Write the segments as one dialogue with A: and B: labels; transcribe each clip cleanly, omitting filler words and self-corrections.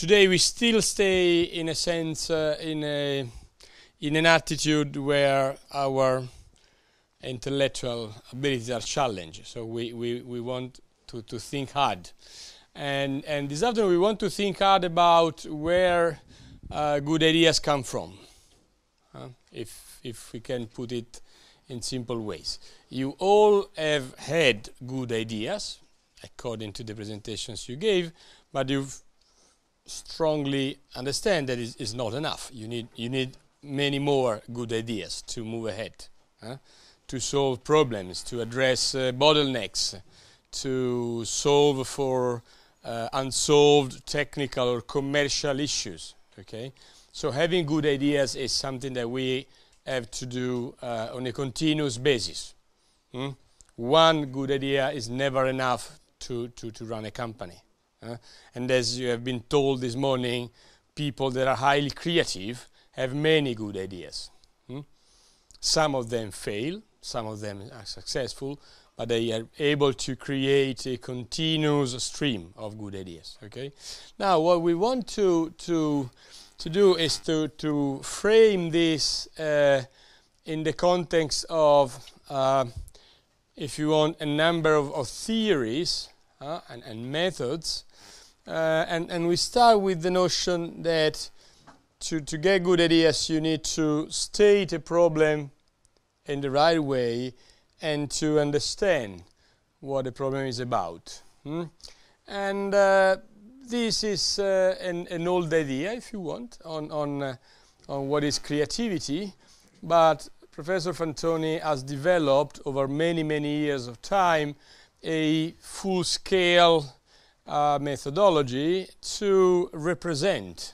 A: today we still stay, in a sense, in an attitude where our intellectual abilities are challenged. So we want to think hard. And this afternoon we want to think hard about where good ideas come from, if we can put it in simple ways. You all have had good ideas, according to the presentations you gave, but you strongly understand that it is not enough. You need many more good ideas to move ahead, to solve problems, to address bottlenecks, to solve for unsolved technical or commercial issues. Okay, so having good ideas is something that we have to do on a continuous basis. One good idea is never enough to run a company. And as you have been told this morning, people that are highly creative have many good ideas. Some of them fail, some of them are successful, but they are able to create a continuous stream of good ideas. Okay. Now, what we want to do is to frame this in the context of, if you want, a number of theories and methods, and we start with the notion that to get good ideas, you need to state a problem in the right way and to understand what the problem is about. And this is an old idea, if you want, on what is creativity, but Professor Fantoni has developed over many, many years of time a full-scale methodology to represent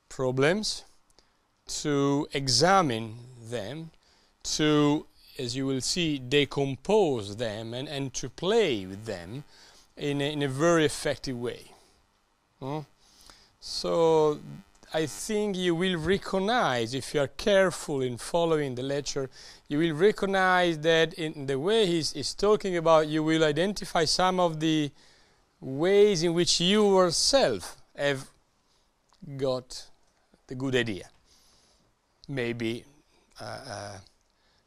A: problems, to examine them, to, as you will see, decompose them and to play with them in a very effective way. So I think you will recognize, if you are careful in following the lecture, you will recognize that in the way he's talking about, you will identify some of the ways in which you yourself have got the good idea. Maybe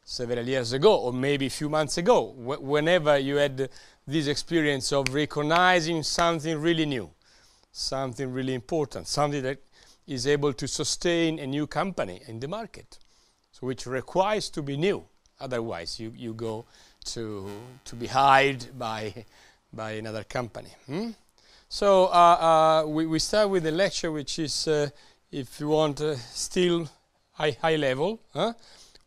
A: several years ago, or maybe a few months ago, whenever you had this experience of recognizing something really new, something really important, something that is able to sustain a new company in the market, so which requires to be new. Otherwise, you go to be hired by another company. So we start with a lecture which is, if you want, still high level,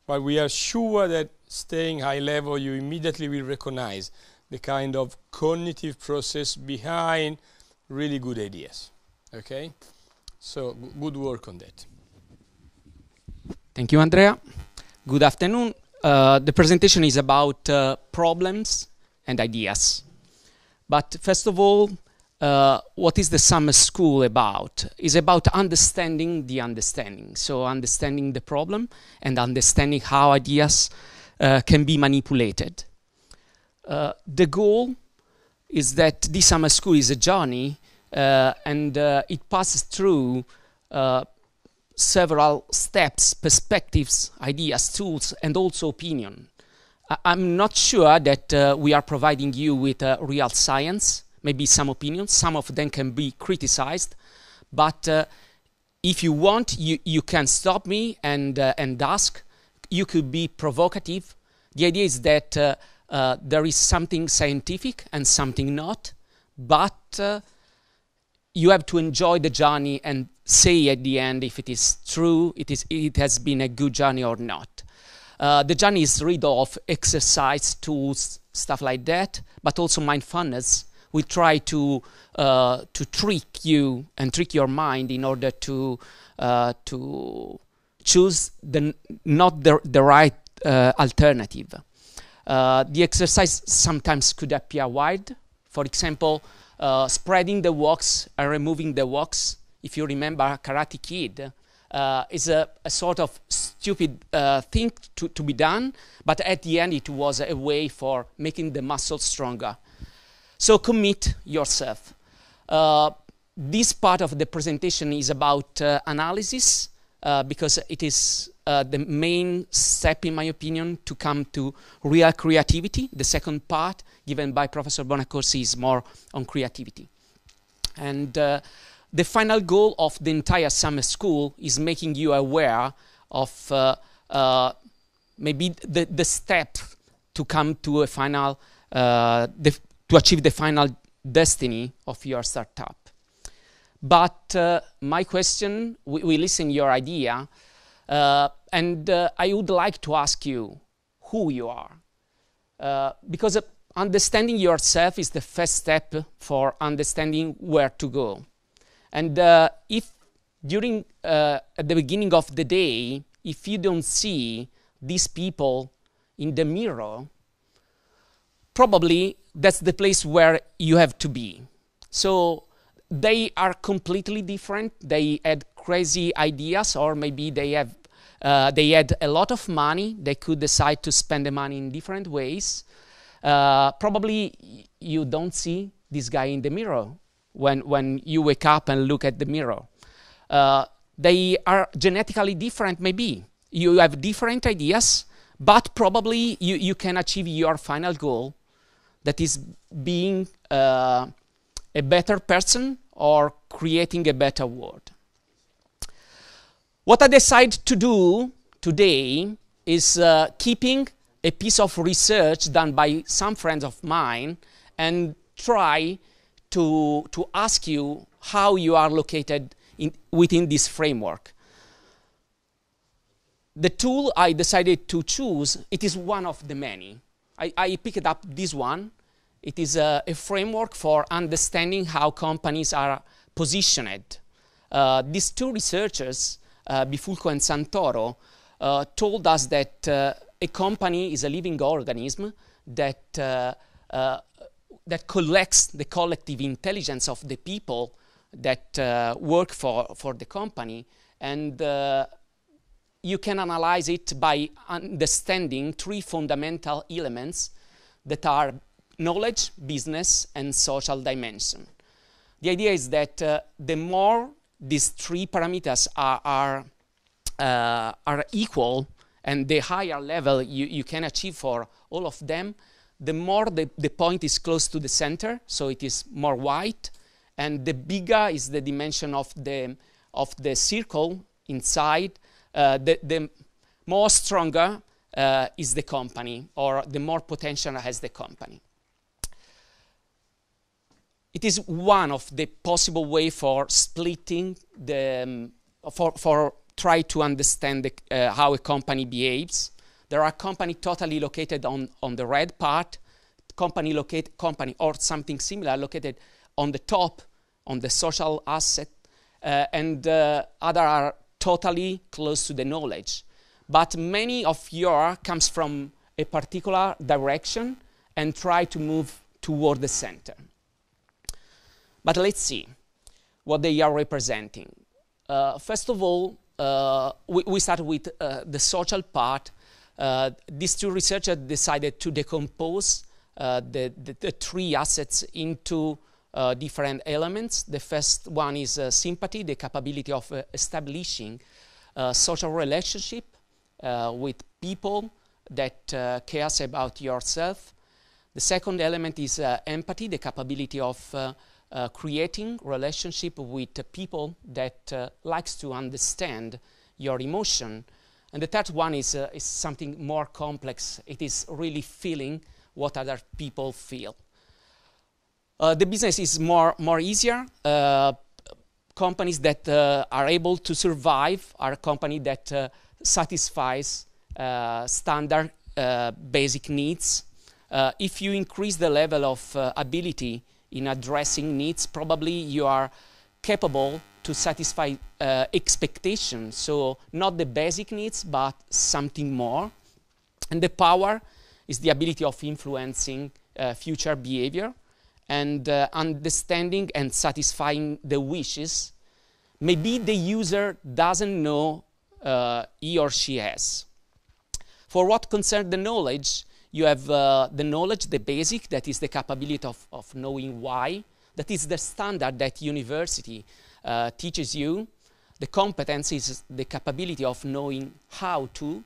A: but we are sure that staying high level, you immediately will recognize the kind of cognitive process behind really good ideas. Okay? So good work on that.
B: Thank you, Andrea. Good afternoon. The presentation is about problems and ideas. But first of all, what is the summer school about? It's about understanding the understanding. So understanding the problem and understanding how ideas can be manipulated. The goal is that this summer school is a journey and it passes through several steps, perspectives, ideas, tools, and also opinion. I'm not sure that we are providing you with real science, maybe some opinions. Some of them can be criticized, but if you want, you can stop me and ask. You could be provocative. The idea is that there is something scientific and something not, but you have to enjoy the journey and say at the end if it is true, it has been a good journey or not. The journey is rid of exercise, tools, stuff like that, but also mindfulness. We try to trick you and trick your mind in order to choose not the right alternative. The exercise sometimes could appear wild. For example, spreading the wax and removing the wax. If you remember Karate Kid, is a sort of stupid thing to be done, but at the end it was a way for making the muscle stronger. So commit yourself. this part of the presentation is about analysis, because it is the main step, in my opinion, to come to real creativity. The second part, given by Professor Bonacorsi, is more on creativity. And the final goal of the entire summer school is making you aware of maybe the step to come to a final, to achieve the final destiny of your startup. But my question, we listen your idea, and I would like to ask you who you are. Because understanding yourself is the first step for understanding where to go. And if during, at the beginning of the day, if you don't see these people in the mirror, probably that's the place where you have to be. So they are completely different. They had crazy ideas, or maybe they have they had a lot of money. They could decide to spend the money in different ways. Probably you don't see this guy in the mirror when you wake up and look at the mirror. They are genetically different, maybe. You have different ideas, but probably you can achieve your final goal, that is being a better person or creating a better world. What I decide to do today is keeping a piece of research done by some friends of mine and try to ask you how you are located within this framework. The tool I decided to choose, it is one of the many. I picked up this one. It is a framework for understanding how companies are positioned. These two researchers, Bifulco and Santoro, told us that a company is a living organism that that collects the collective intelligence of the people that work for the company, and you can analyze it by understanding three fundamental elements that are knowledge, business, and social dimension. The idea is that the more these three parameters are equal, and the higher level you can achieve for all of them, the more the point is close to the center, so it is more white, and the bigger is the dimension of the circle inside, the more stronger is the company, or the more potential has the company. It is one of the possible way for splitting the, for try to understand how a company behaves. There are companies totally located on the red part, company or something similar located on the top, on the social asset, and other are totally close to the knowledge. But many of your comes from a particular direction and try to move toward the center. But let's see what they are representing. First of all, we start with the social part. These two researchers decided to decompose the three assets into different elements. The first one is sympathy, the capability of establishing social relationship with people that cares about yourself. The second element is empathy, the capability of creating relationship with people that likes to understand your emotion. And the third one is something more complex. It is really feeling what other people feel. The business is more easier. Companies that are able to survive are companies that satisfies standard basic needs. If you increase the level of ability in addressing needs, probably you are capable to satisfy expectations, so not the basic needs, but something more. And the power is the ability of influencing future behavior and understanding and satisfying the wishes. Maybe the user doesn't know he or she has. For what concerns the knowledge, you have the knowledge, the basic, that is the capability of knowing why. That is the standard that university teaches you. The competence is the capability of knowing how to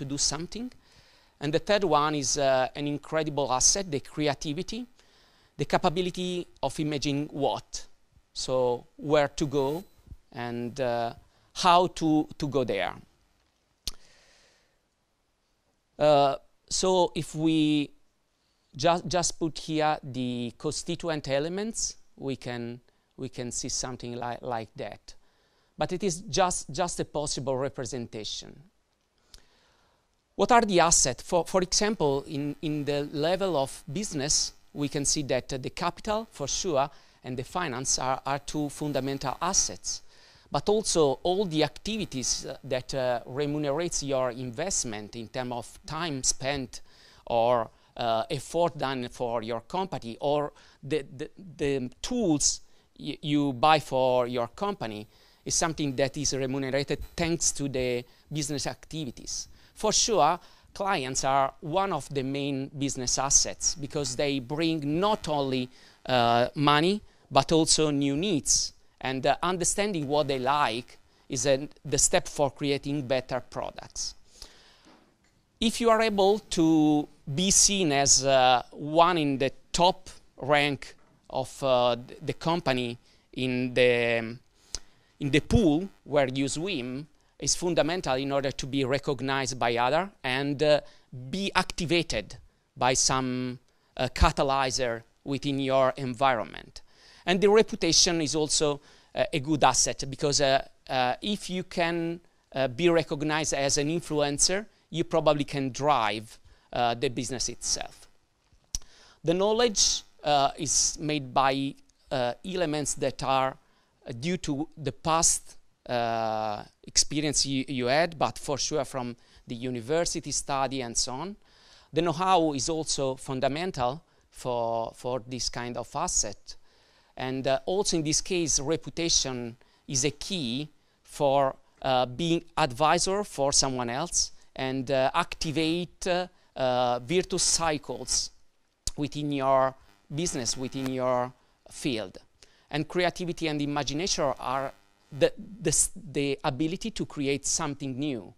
B: do something. And the third one is an incredible asset, the creativity, the capability of imagining what, so where to go and how to go there. So if we just put here the constituent elements, we can see something like that. But it is just a possible representation. What are the assets? For example, in the level of business, we can see that the capital, for sure, and the finance are two fundamental assets. But also all the activities that remunerates your investment in terms of time spent or effort done for your company, or the tools you buy for your company is something that is remunerated thanks to the business activities. For sure, clients are one of the main business assets because they bring not only money, but also new needs. And understanding what they like is the step for creating better products. If you are able to be seen as one in the top rank of the company in the pool where you swim, is fundamental in order to be recognized by others and be activated by some catalyzer within your environment. And the reputation is also a good asset because if you can be recognized as an influencer, you probably can drive the business itself. The knowledge is made by elements that are due to the past experience you had, but for sure from the university study and so on. The know-how is also fundamental for this kind of asset. And also in this case, reputation is a key for being advisor for someone else and activate virtuous cycles within your business, within your field. And creativity and imagination are the ability to create something new.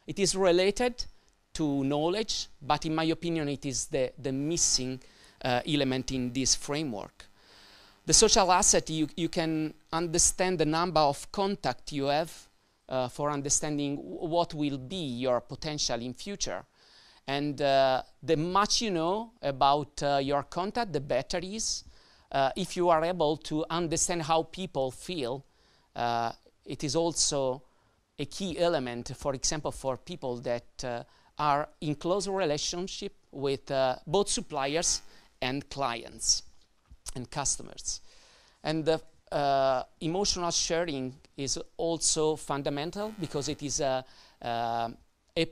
B: It is related to knowledge, but in my opinion, it is the missing element in this framework. The social asset, you can understand the number of contacts you have for understanding what will be your potential in future. And the much you know about your contact, the better it is. If you are able to understand how people feel, it is also a key element, for example, for people that are in close relationship with both suppliers and clients and customers. And the emotional sharing is also fundamental because it is a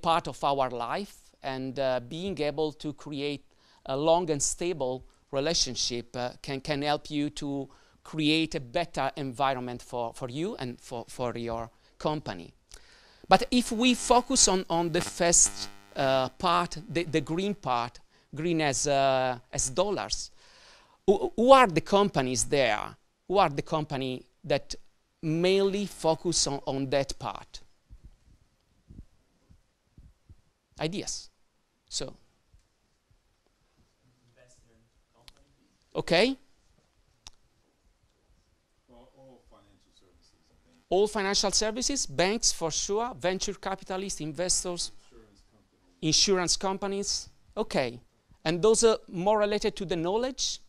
B: part of our life, and being able to create a long and stable relationship can help you to create a better environment for you and for your company. But if we focus on the first part, the green part, green as dollars, who are the companies there? Who are the companies that mainly focus on that part? Ideas. So. Okay. All financial services, banks for sure, venture capitalists, investors, insurance companies. Okay. And those are more related to the knowledge?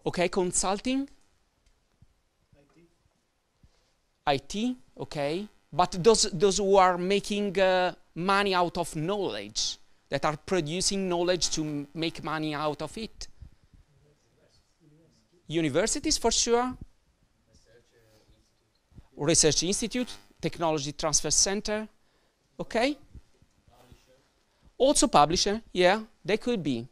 B: Okay, consulting? IT, okay. But those who are making money out of knowledge, that are producing knowledge to make money out of it. Universities for sure. Research Institute, Technology Transfer Center, okay. Also publisher, yeah, they could be.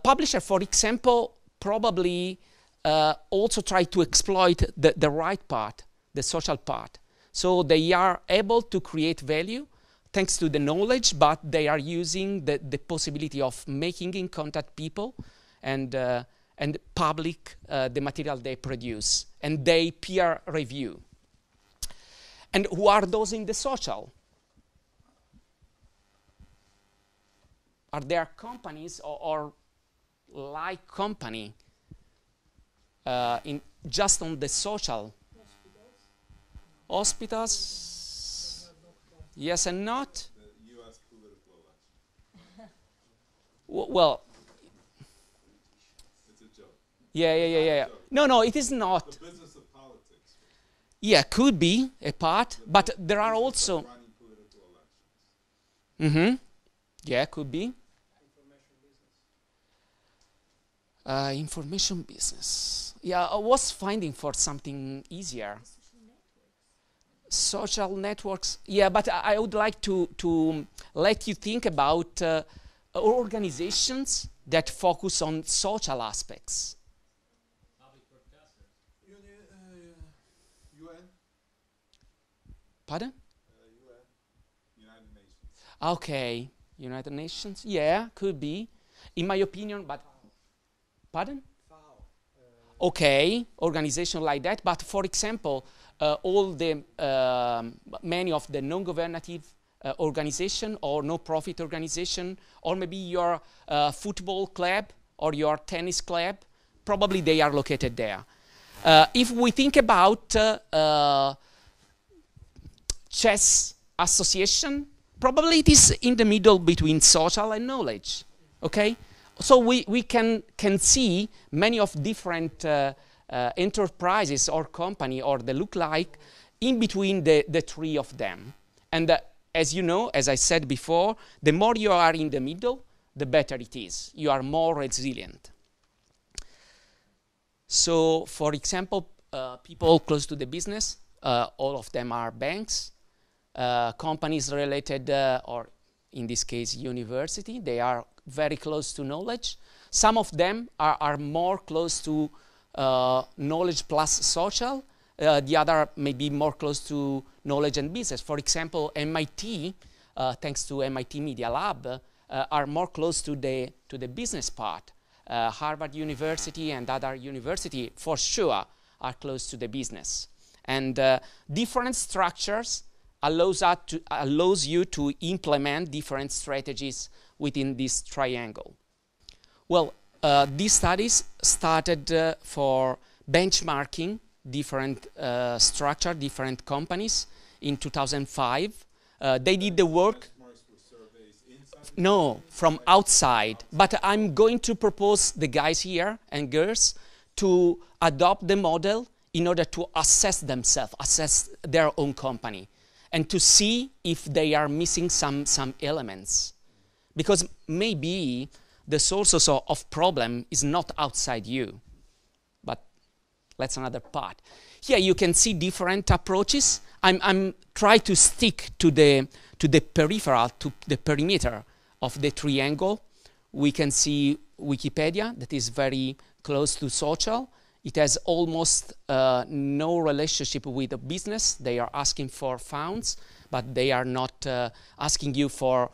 B: Publisher, for example, probably also try to exploit the right part, the social part. So they are able to create value thanks to the knowledge, but they are using the possibility of making in contact people and public the material they produce, and they peer review. And who are those in the social? Are there companies or like company in just on the social? Hospitals? Yes and not?
C: The U.S. political election.
B: Well,
C: It's a joke.
B: yeah. No, it is not.
C: The business of politics.
B: Yeah, could be a part, but there are also.
C: Running political elections.
B: Yeah, could be. Information business. Yeah, I was finding for something easier. Social networks. Yeah, but I would like to let you think about organizations that focus on social aspects.
C: UN?
B: Pardon?
C: UN. United Nations.
B: Okay, United Nations. Yeah, could be. In my opinion, but pardon? Okay, organization like that. But for example, all the many of the non-governative organization or no-profit organization, or maybe your football club or your tennis club, probably they are located there. If we think about chess association, probably it is in the middle between social and knowledge. Okay. So we can see many of different enterprises or company or they look like in between the three of them. And as you know, as I said before, the more you are in the middle, the better it is. You are more resilient. So for example, people close to the business, all of them are banks, companies related or in this case university, they are very close to knowledge. Some of them are more close to knowledge plus social. The other may be more close to knowledge and business. For example, MIT, thanks to MIT Media Lab, are more close to the business part. Harvard University and other university, for sure, are close to the business. And different structures allows you to implement different strategies within this triangle. Well, these studies started for benchmarking different structure, different companies in 2005. They did the work. No, from outside. But I'm going to propose the guys here and girls to adopt the model in order to assess themselves, assess their own company, and to see if they are missing some elements. Because maybe the source of problem is not outside you, but that's another part. Here you can see different approaches. I'm trying to stick to the peripheral, to the perimeter of the triangle. We can see Wikipedia, that is very close to social. It has almost no relationship with the business. They are asking for funds, but they are not asking you for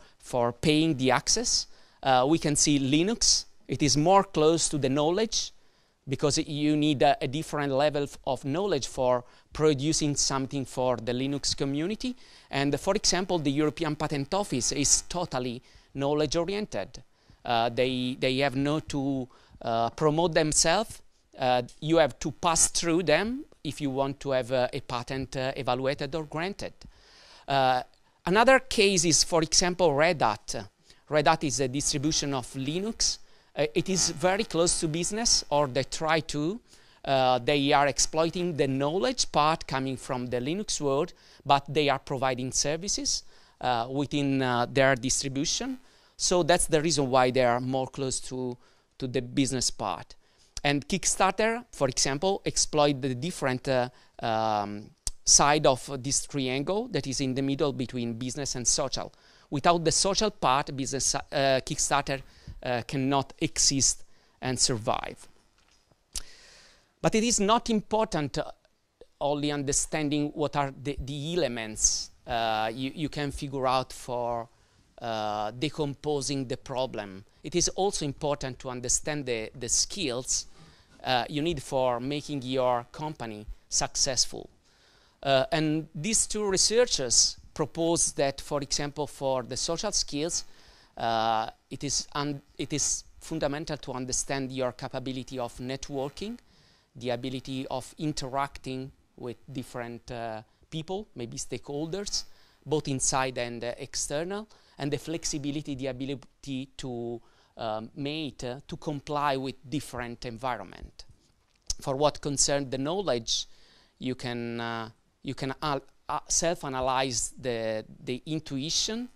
B: paying the access. We can see Linux. It is more close to the knowledge because you need a different level of knowledge for producing something for the Linux community. And for example, the European Patent Office is totally knowledge-oriented. They have no to promote themselves. You have to pass through them if you want to have a patent evaluated or granted. Another case is, for example, Red Hat. Red Hat is a distribution of Linux. It is very close to business, or they try to. They are exploiting the knowledge part coming from the Linux world, but they are providing services within their distribution. So that's the reason why they are more close to the business part. And Kickstarter, for example, exploit the different side of this triangle that is in the middle between business and social. Without the social part, business Kickstarter cannot exist and survive. But it is not important only understanding what are the elements you can figure out for decomposing the problem. It is also important to understand the skills you need for making your company successful. And these two researchers propose that, for example, for the social skills, it is fundamental to understand your capability of networking, the ability of interacting with different people, maybe stakeholders, both inside and external, and the flexibility, the ability to to comply with different environment. For what concerns the knowledge, you can self-analyze the intuition,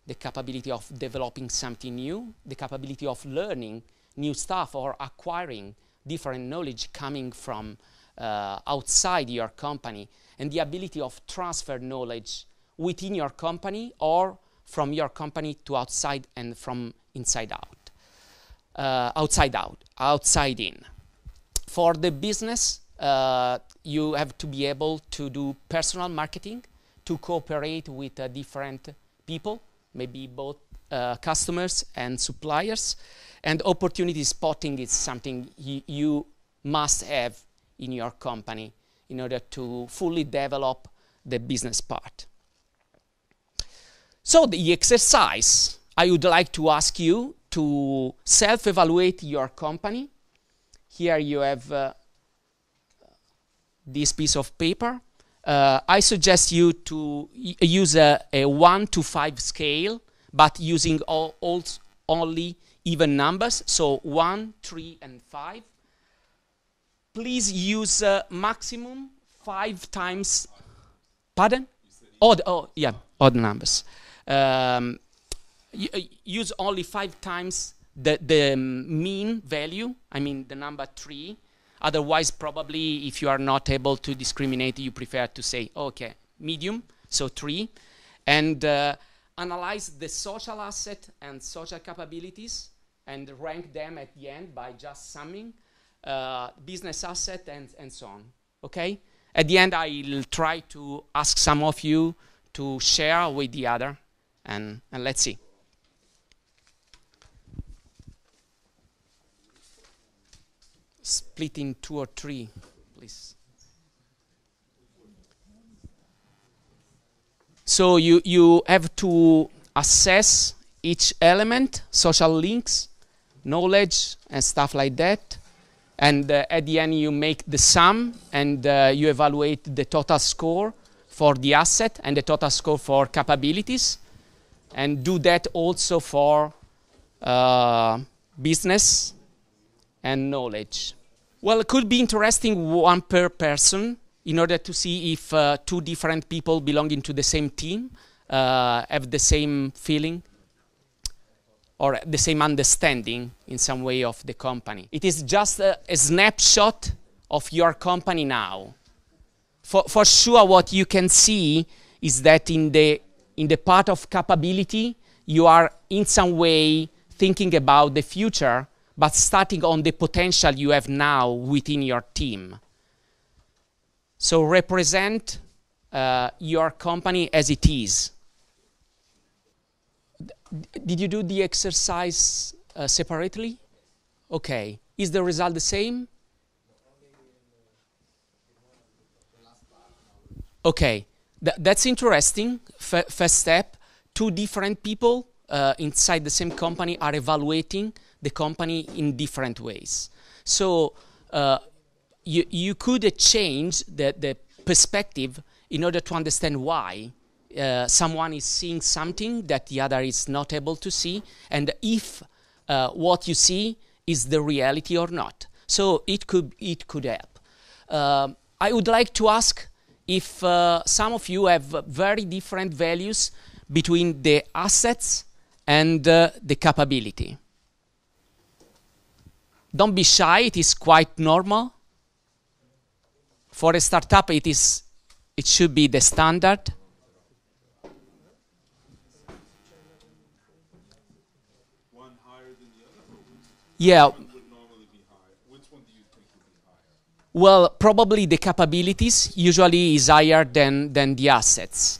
B: the capability of developing something new, the capability of learning new stuff or acquiring different knowledge coming from outside your company, and the ability of transfer knowledge within your company or from your company to outside and from inside out, outside in. For the business, you have to be able to do personal marketing, to cooperate with different people, maybe both customers and suppliers. And opportunity spotting is something you must have in your company in order to fully develop the business part. So the exercise, I would like to ask you to self-evaluate your company. Here you have this piece of paper. I suggest you to use a 1 to 5 scale, but using only even numbers, so 1, 3, and 5. Please use maximum 5 times, pardon? Odd numbers. Use only 5 times the mean value, I mean the number 3. Otherwise, probably, if you are not able to discriminate, you prefer to say, okay, medium, so 3. And analyze the social asset and social capabilities and rank them at the end by just summing business asset and so on, okay? At the end, I'll try to ask some of you to share with the other, and let's see. Split in 2 or 3, please. So you have to assess each element, social links, knowledge, and stuff like that. And at the end, you make the sum, and you evaluate the total score for the asset and the total score for capabilities. And do that also for business and knowledge. Well, it could be interesting, 1 per person, in order to see if 2 different people belonging to the same team have the same feeling or the same understanding in some way of the company. It is just a snapshot of your company now. For sure, what you can see is that in the part of capability, you are in some way thinking about the future, but starting on the potential you have now within your team. So represent your company as it is. Did you do the exercise separately? Okay. Is the result the same? Okay. That's interesting. First step, 2 different people inside the same company are evaluating the company in different ways. So you could change the perspective in order to understand why someone is seeing something that the other is not able to see, and if what you see is the reality or not. So it could help. I would like to ask if some of you have very different values between the assets and the capability. Don't be shy, it is quite normal. For a startup, it should be the standard.
C: One higher than the other?
B: Yeah.
C: One would normally be higher. Which one do you think would be higher?
B: Well, probably the capabilities usually is higher than the assets.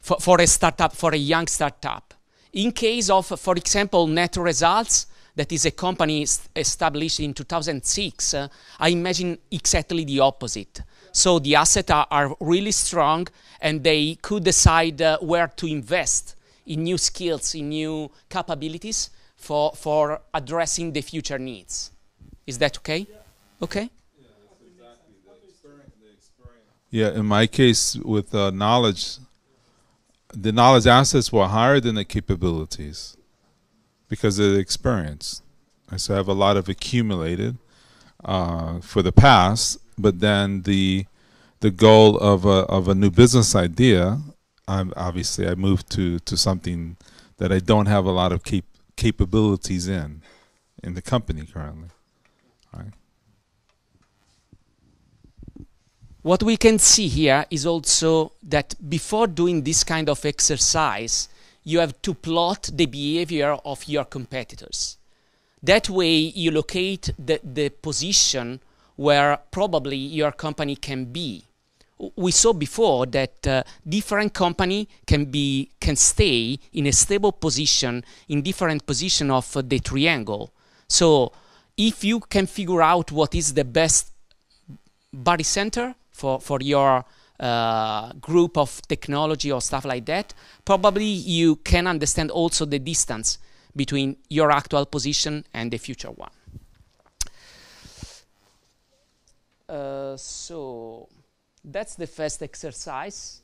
B: for a startup, for a young startup. In case of, for example, Net Results, that is a company established in 2006, I imagine exactly the opposite. So the assets are really strong, and they could decide where to invest in new skills, in new capabilities for addressing the future needs. Is that okay? Yeah. Okay?
C: Yeah, that's exactly the experience. Yeah, in my case with knowledge, the knowledge assets were higher than the capabilities because of the experience. So I have a lot of accumulated for the past, but then the goal of a new business idea, obviously I moved to something that I don't have a lot of capabilities in the company currently. Right.
B: What we can see here is also that before doing this kind of exercise, you have to plot the behavior of your competitors. That way you locate the position where probably your company can be. We saw before that different company can stay in a stable position in different position of the triangle. So if you can figure out what is the best body center for your group of technology or stuff like that, probably you can understand also the distance between your actual position and the future one. So that's the first exercise.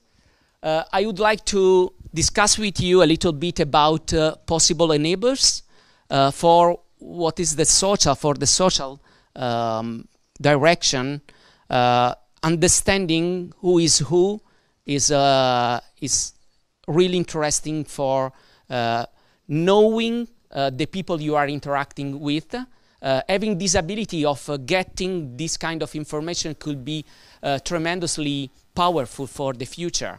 B: I would like to discuss with you a little bit about possible enablers for what is the social direction. Understanding who is really interesting for knowing the people you are interacting with. Having this ability of getting this kind of information could be tremendously powerful for the future.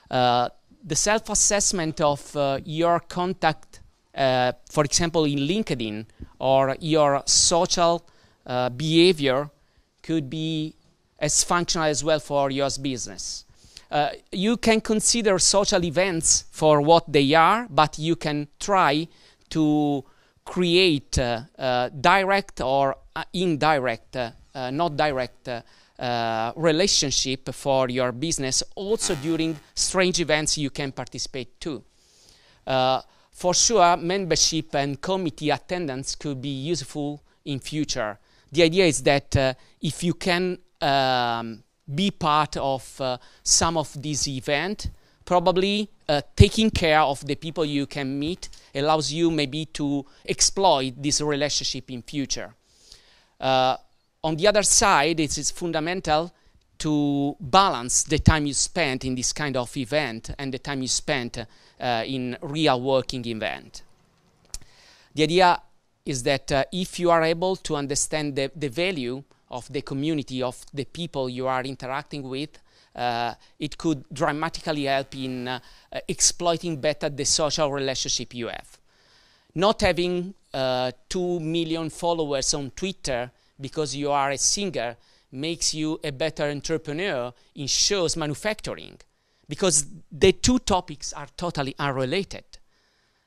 B: The self-assessment of your contact, for example, in LinkedIn, or your social behavior could be as functional as well for your business. You can consider social events for what they are, but you can try to create direct or indirect, not direct relationship for your business. Also during strange events you can participate too. For sure, membership and committee attendance could be useful in future. The idea is that if you can be part of some of these events, probably taking care of the people you can meet allows you maybe to exploit this relationship in future. On the other side, it is fundamental to balance the time you spend in this kind of event and the time you spend in real working event. The idea is that if you are able to understand the value of the community, of the people you are interacting with, it could dramatically help in exploiting better the social relationship you have. Not having 2 million followers on Twitter because you are a singer makes you a better entrepreneur in shows manufacturing, because the two topics are totally unrelated.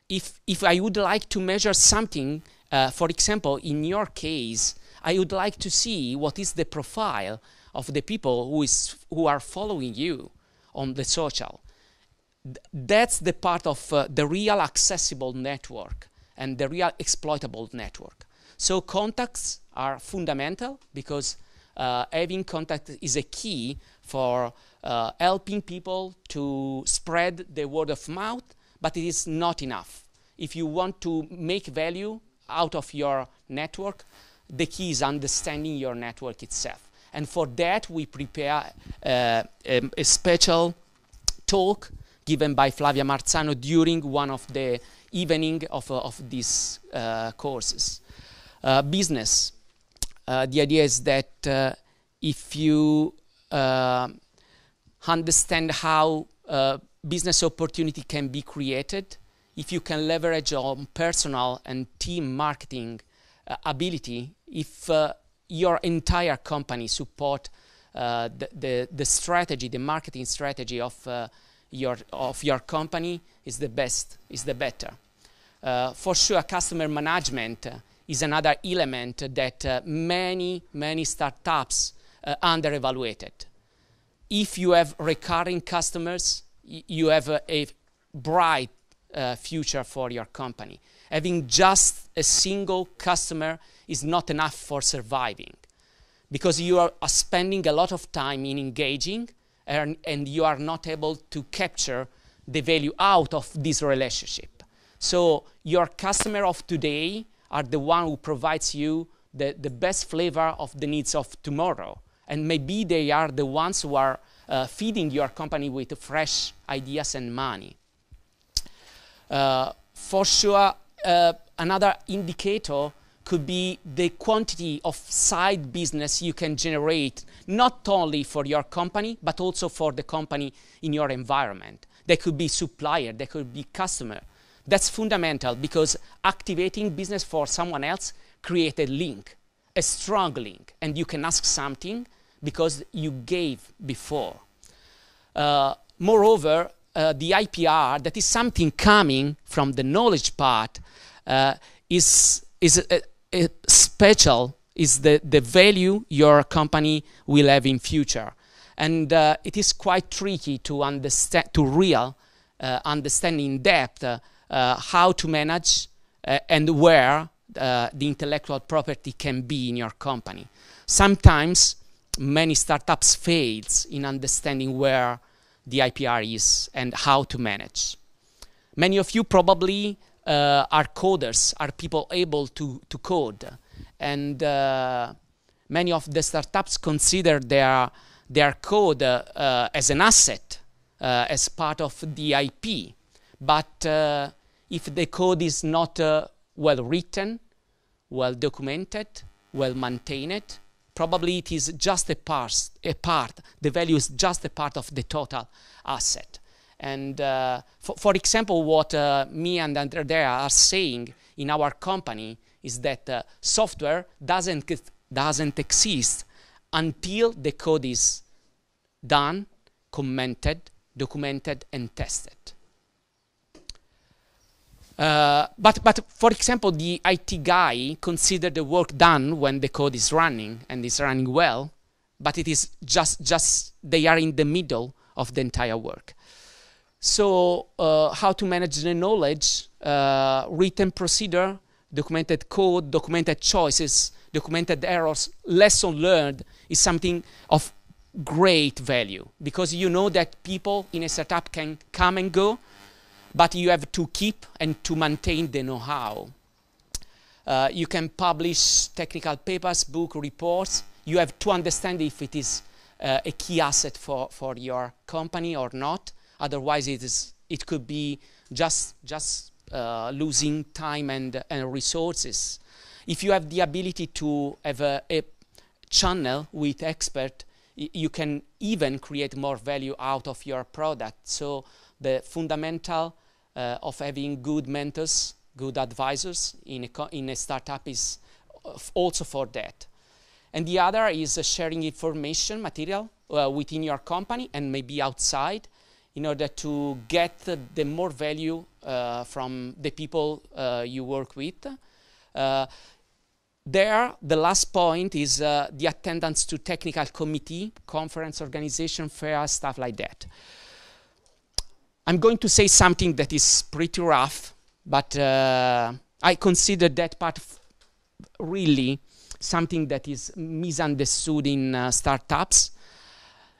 B: If I would like to measure something, for example, in your case, I would like to see what is the profile of the people who are following you on the social. That's the part of the real accessible network and the real exploitable network. So contacts are fundamental, because having contact is a key for helping people to spread the word of mouth, but it is not enough. If you want to make value out of your network, the key is understanding your network itself. And for that, we prepare a special talk given by Flavia Marzano during one of the evening of these courses. Business. The idea is that if you understand how business opportunity can be created, if you can leverage on personal and team marketing ability, if your entire company support the strategy, the marketing strategy of your company is the best, is the better. For sure, customer management is another element that many startups under-evaluated. If you have recurring customers, you have a bright future for your company. Having just a single customer is not enough for surviving, because you are spending a lot of time in engaging, and you are not able to capture the value out of this relationship. So your customer of today are the one who provides you the best flavor of the needs of tomorrow. And maybe they are the ones who are feeding your company with fresh ideas and money. For sure, another indicator could be the quantity of side business you can generate, not only for your company, but also for the company in your environment. They could be supplier, they could be customer. That's fundamental, because activating business for someone else creates a link, a strong link, and you can ask something because you gave before. Moreover, the IPR, that is something coming from the knowledge part, is special, is the value your company will have in future. And it is quite tricky to understand, understand in depth how to manage and where the intellectual property can be in your company. Sometimes many startups fail in understanding where the IPR is and how to manage. Many of you probably are coders, are people able to code, and many of the startups consider their code as an asset, as part of the IP. But if the code is not well written, well documented, well maintained, probably it is just a part, the value is just a part of the total asset. And for example, what me and Andrea are saying in our company is that software doesn't exist until the code is done, commented, documented, and tested. But for example, the IT guy considers the work done when the code is running and is running well, but it is just they are in the middle of the entire work. So how to manage the knowledge, written procedure, documented code, documented choices, documented errors, lesson learned is something of great value, because you know that people in a startup can come and go, but you have to keep and to maintain the know-how. You can publish technical papers, book, reports. You have to understand if it is a key asset for your company or not. Otherwise, it could be just losing time and resources. If you have the ability to have a channel with experts, you can even create more value out of your product. So the fundamental of having good mentors, good advisors in a startup is also for that. And the other is sharing information, material within your company and maybe outside, in order to get the more value from the people you work with. There, the last point is the attendance to technical committee, conference, organization, fair, stuff like that. I'm going to say something that is pretty rough, but I consider that part really something that is misunderstood in startups.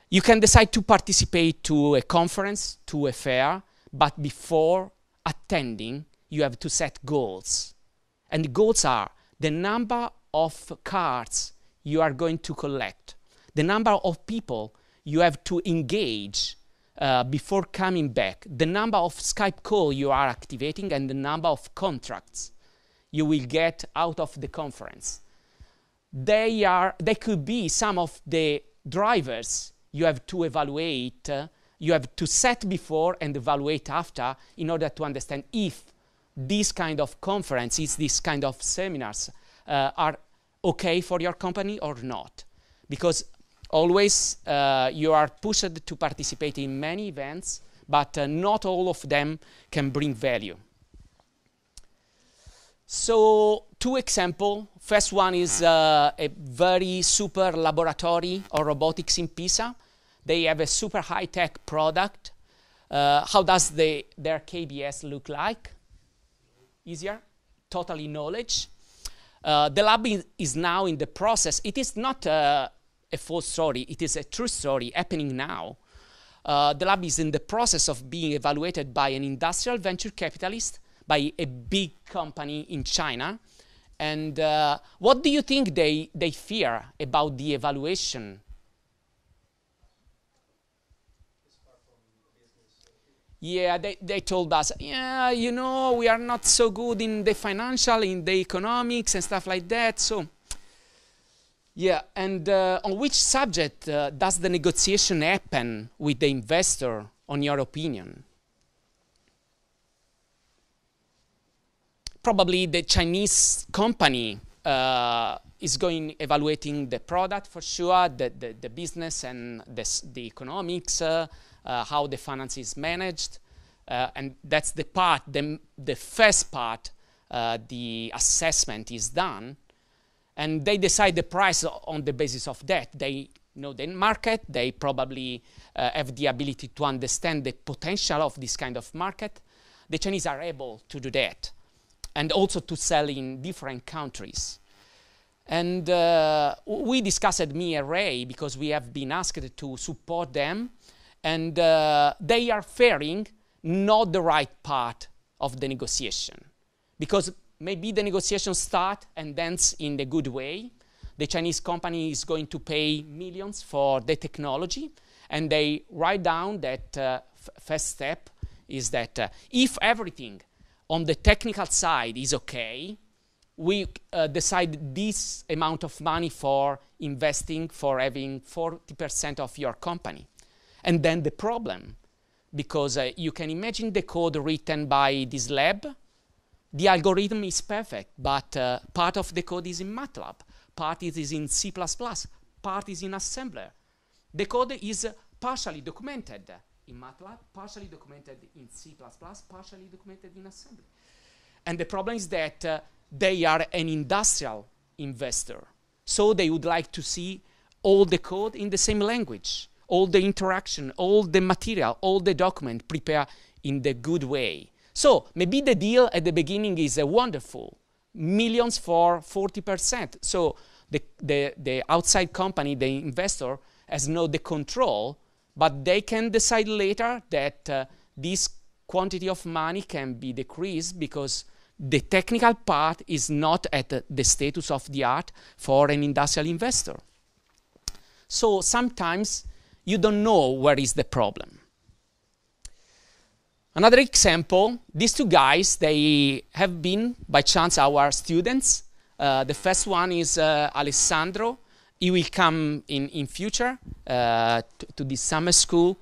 B: You can decide to participate to a conference, to a fair, but before attending, you have to set goals. And the goals are the number of cards you are going to collect, the number of people you have to engage before coming back, the number of Skype calls you are activating, and the number of contracts you will get out of the conference. They could be some of the drivers you have to evaluate, you have to set before and evaluate after, in order to understand if this kind of conferences, this kind of seminars are okay for your company or not. Because always you are pushed to participate in many events, but not all of them can bring value. So 2 examples. First one is a very super laboratory of robotics in Pisa. They have a super high-tech product. How does their KBS look like? Easier? Totally knowledge. The lab is now in the process. It is not a false story. It is a true story happening now. The lab is in the process of being evaluated by an industrial venture capitalist, by a big company in China. And what do you think they fear about the evaluation? Yeah, they told us, yeah, you know, we are not so good in the financial, in the economics and stuff like that. So, yeah, and on which subject does the negotiation happen with the investor, on your opinion? Probably the Chinese company is evaluating the product for sure, the business and the economics, how the finance is managed, and that's the part, the first part, the assessment is done, and they decide the price on the basis of that. They know the market, they probably have the ability to understand the potential of this kind of market. The Chinese are able to do that, and also to sell in different countries. And we discussed me and Ray because we have been asked to support them, and they are fearing not the right part of the negotiation, because maybe the negotiation start and ends in a good way. The Chinese company is going to pay millions for the technology, and they write down that first step is that if everything on the technical side is okay, we decide this amount of money for investing, for having 40% of your company. And then the problem, because you can imagine the code written by this lab. The algorithm is perfect, but part of the code is in MATLAB, part is in C++, part is in assembler. The code is partially documented in MATLAB, partially documented in C++, partially documented in assembly. And the problem is that they are an industrial investor, so they would like to see all the code in the same language, all the interaction, all the material, all the document prepared in the good way. So maybe the deal at the beginning is wonderful, millions for 40%. So the outside company, the investor, has no the control, but they can decide later that this quantity of money can be decreased because the technical part is not at the status of the art for an industrial investor. So sometimes you don't know where is the problem. Another example, these 2 guys, they have been, by chance, our students. The first one is Alessandro. He will come in future to this summer school.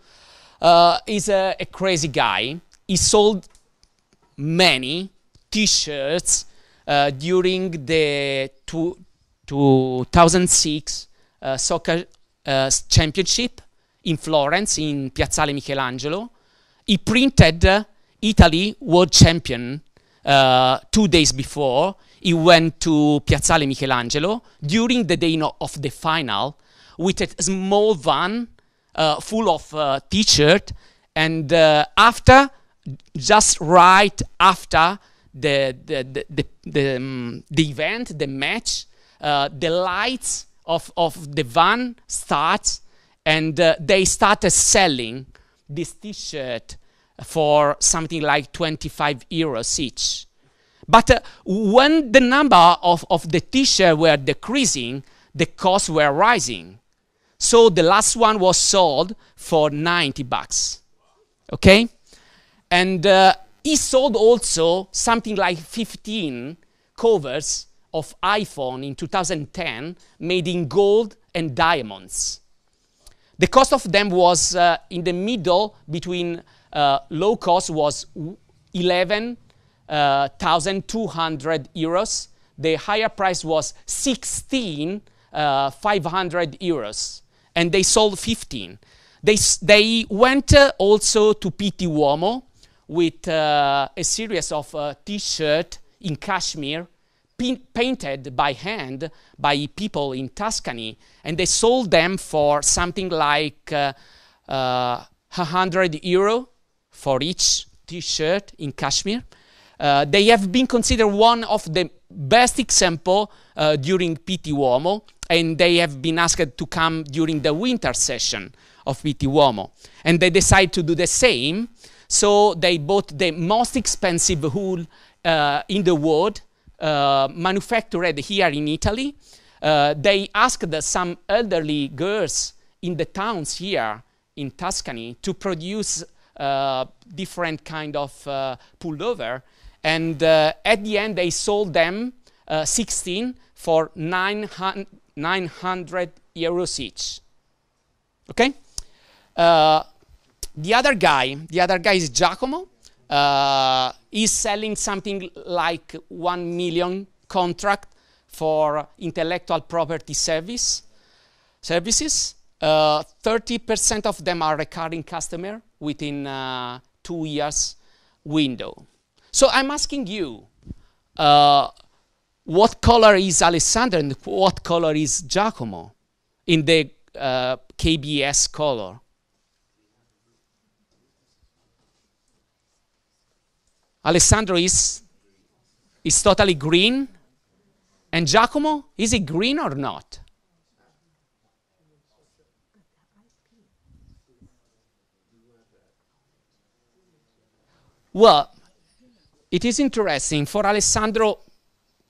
B: He's a crazy guy. He sold many T-shirts during the 2006 soccer championship in Florence, in Piazzale Michelangelo. He printed Italy world champion 2 days before. He went to Piazzale Michelangelo during the day of the final with a small van full of T-shirt, and just right after the event, the match, the lights of the van starts, and they started selling this T-shirt for something like 25 euros each. But when the number of the T-shirts were decreasing, the costs were rising. So the last one was sold for 90 bucks. Okay? And he sold also something like 15 covers of iPhone in 2010 made in gold and diamonds. The cost of them was in the middle between low cost was 11,200 euros. The higher price was 16,500 euros. And they sold 15. They went also to PT Uomo with a series of T-shirts in cashmere painted by hand by people in Tuscany, and they sold them for something like €100 for each T-shirt in cashmere. They have been considered one of the best example during PT Uomo, and they have been asked to come during the winter session of PT Uomo. And they decided to do the same, so they bought the most expensive wool in the world, manufactured here in Italy. They asked some elderly girls in the towns here in Tuscany to produce different kind of pullover, and at the end they sold them 16 for €900 each. Okay. The other guy is Giacomo. He's selling something like 1 million contract for intellectual property services. 30% of them are recurring customer within 2 years window. So I'm asking you, what color is Alessandro and what color is Giacomo in the KBS color? Alessandro is totally green, and Giacomo, is he green or not? Well, it is interesting. For Alessandro,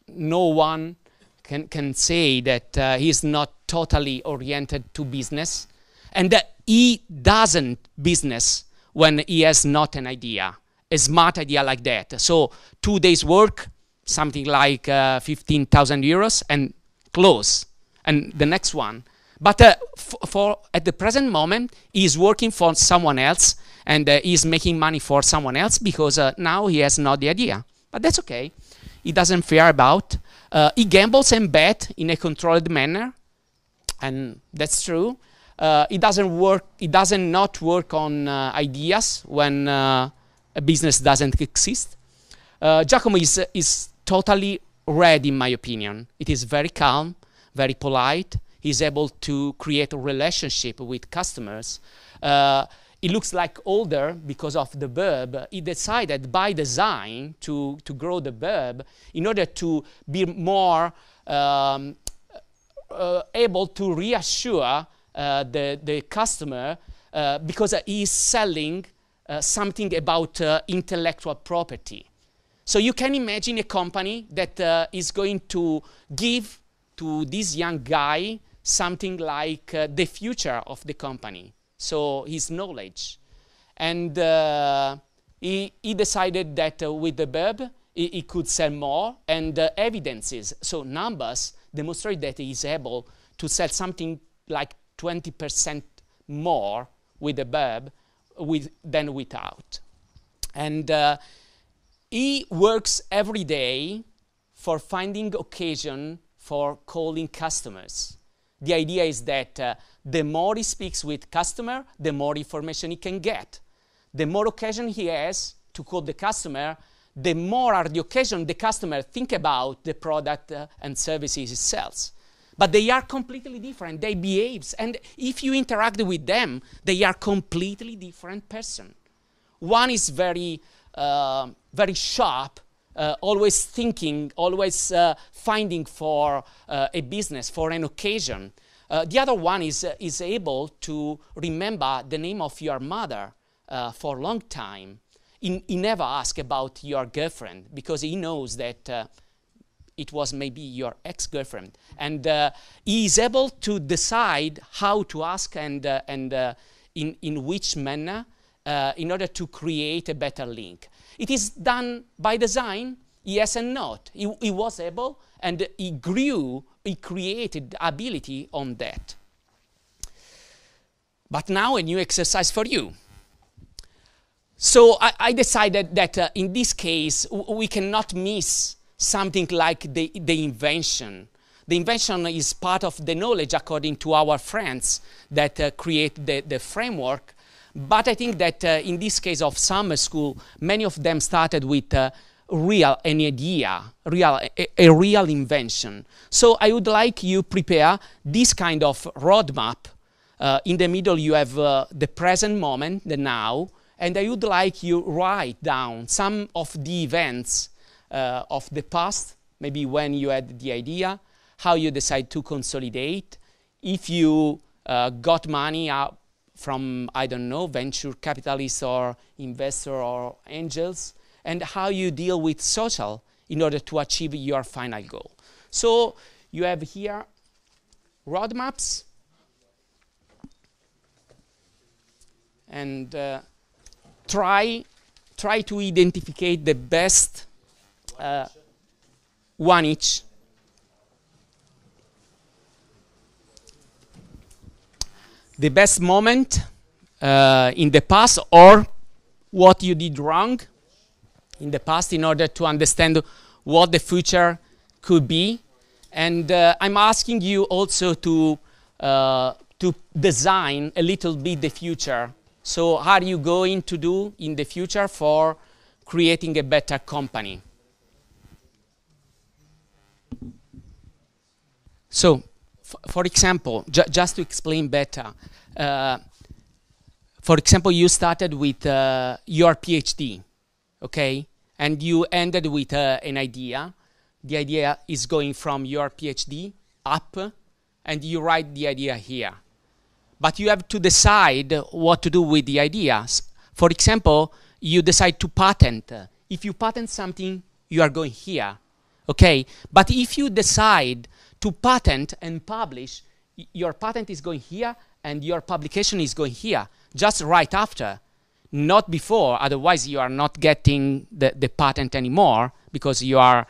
B: no one can say that he is not totally oriented to business, and that he doesn't business when he has not an idea, a smart idea like that. So 2 days work, something like 15,000 euros, and close, and the next one. But for at the present moment, he is working for someone else, and he is making money for someone else because now he has not the idea. But that's okay. He doesn't fear about. He gambles and bet in a controlled manner, and that's true. He does not work on ideas when a business doesn't exist. Giacomo is totally red, in my opinion. It is very calm, very polite. He's able to create a relationship with customers. He looks like older because of the bulb. He decided by design to grow the bulb in order to be more able to reassure the customer because he is selling something about intellectual property. So you can imagine a company that is going to give to this young guy something like the future of the company, so his knowledge. And he decided that with the bulb, he could sell more, and evidences, so numbers, demonstrate that he is able to sell something like 20% more with the bulb than without. And he works every day for finding occasion for calling customers. The idea is that the more he speaks with customer, the more information he can get. The more occasion he has to call the customer, the more are the occasion the customer think about the product and services it sells. But they are completely different. They behave, and if you interact with them, they are completely different person. One is very sharp, always thinking, always finding for a business, for an occasion. The other one is able to remember the name of your mother for a long time. He never asks about your girlfriend because he knows that it was maybe your ex-girlfriend. And he is able to decide how to ask and in which manner in order to create a better link. It is done by design, yes and no. He was able, and he grew, he created ability on that. But now a new exercise for you. So I decided that in this case, we cannot miss something like the invention, The invention is part of the knowledge according to our friends that create the framework. But I think that in this case of summer school, many of them started with an idea, a real invention. So I would like you prepare this kind of roadmap. In the middle you have the present moment, the now, and I would like you write down some of the events of the past, maybe when you had the idea, how you decide to consolidate, if you got money from, I don't know, venture capitalists or investor or angels, and how you deal with social in order to achieve your final goal. So you have here roadmaps, and try to identify the best one each. The best moment in the past, or what you did wrong in the past in order to understand what the future could be. And I'm asking you also to design a little bit the future. So how are you going to do in the future for creating a better company? So, for example, just to explain better, for example, you started with your PhD, okay? And you ended with an idea. The idea is going from your PhD up, and you write the idea here. But you have to decide what to do with the ideas. For example, you decide to patent. If you patent something, you are going here, okay? But if you decide to patent and publish, your patent is going here and your publication is going here, just right after, not before. Otherwise, you are not getting the patent anymore because you are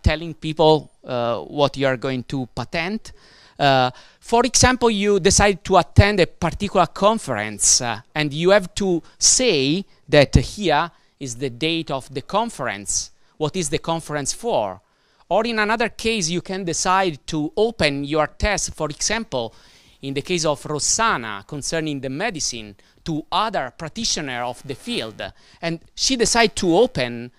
B: telling people what you are going to patent. For example, you decide to attend a particular conference and you have to say that here is the date of the conference. What is the conference for? Or in another case, you can decide to open your test, for example, in the case of Rossana concerning the medicine, to other practitioners of the field. And she decided to open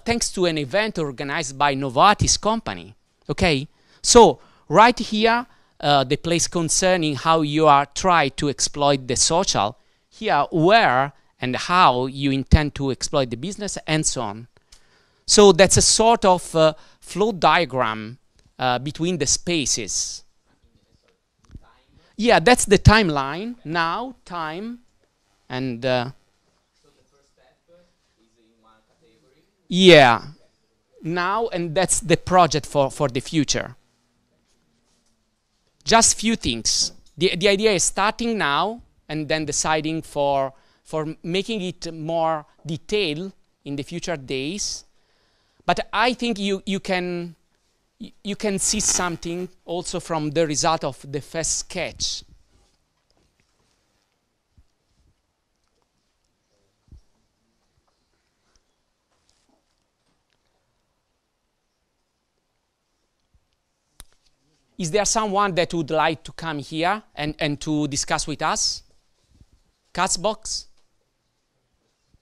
B: thanks to an event organized by Novartis company. Okay? So right here, the place concerning how you are trying to exploit the social, here where and how you intend to exploit the business, and so on. So that's a sort of flow diagram between the spaces. Yeah, that's the timeline. Now, time, and... so the first step is in one category? Yeah. Now, and that's the project for the future. Just few things. The idea is starting now and then deciding for making it more detailed in the future days. But I think you can see something also from the result of the first sketch. Is there someone that would like to come here and to discuss with us? Catsbox?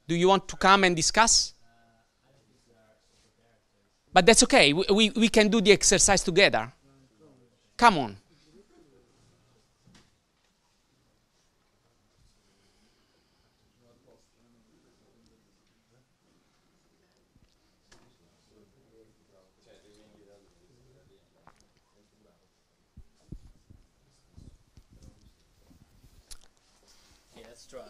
B: Do you want to come and discuss? But that's okay. We can do the exercise together. Come on.
D: Okay, let's try.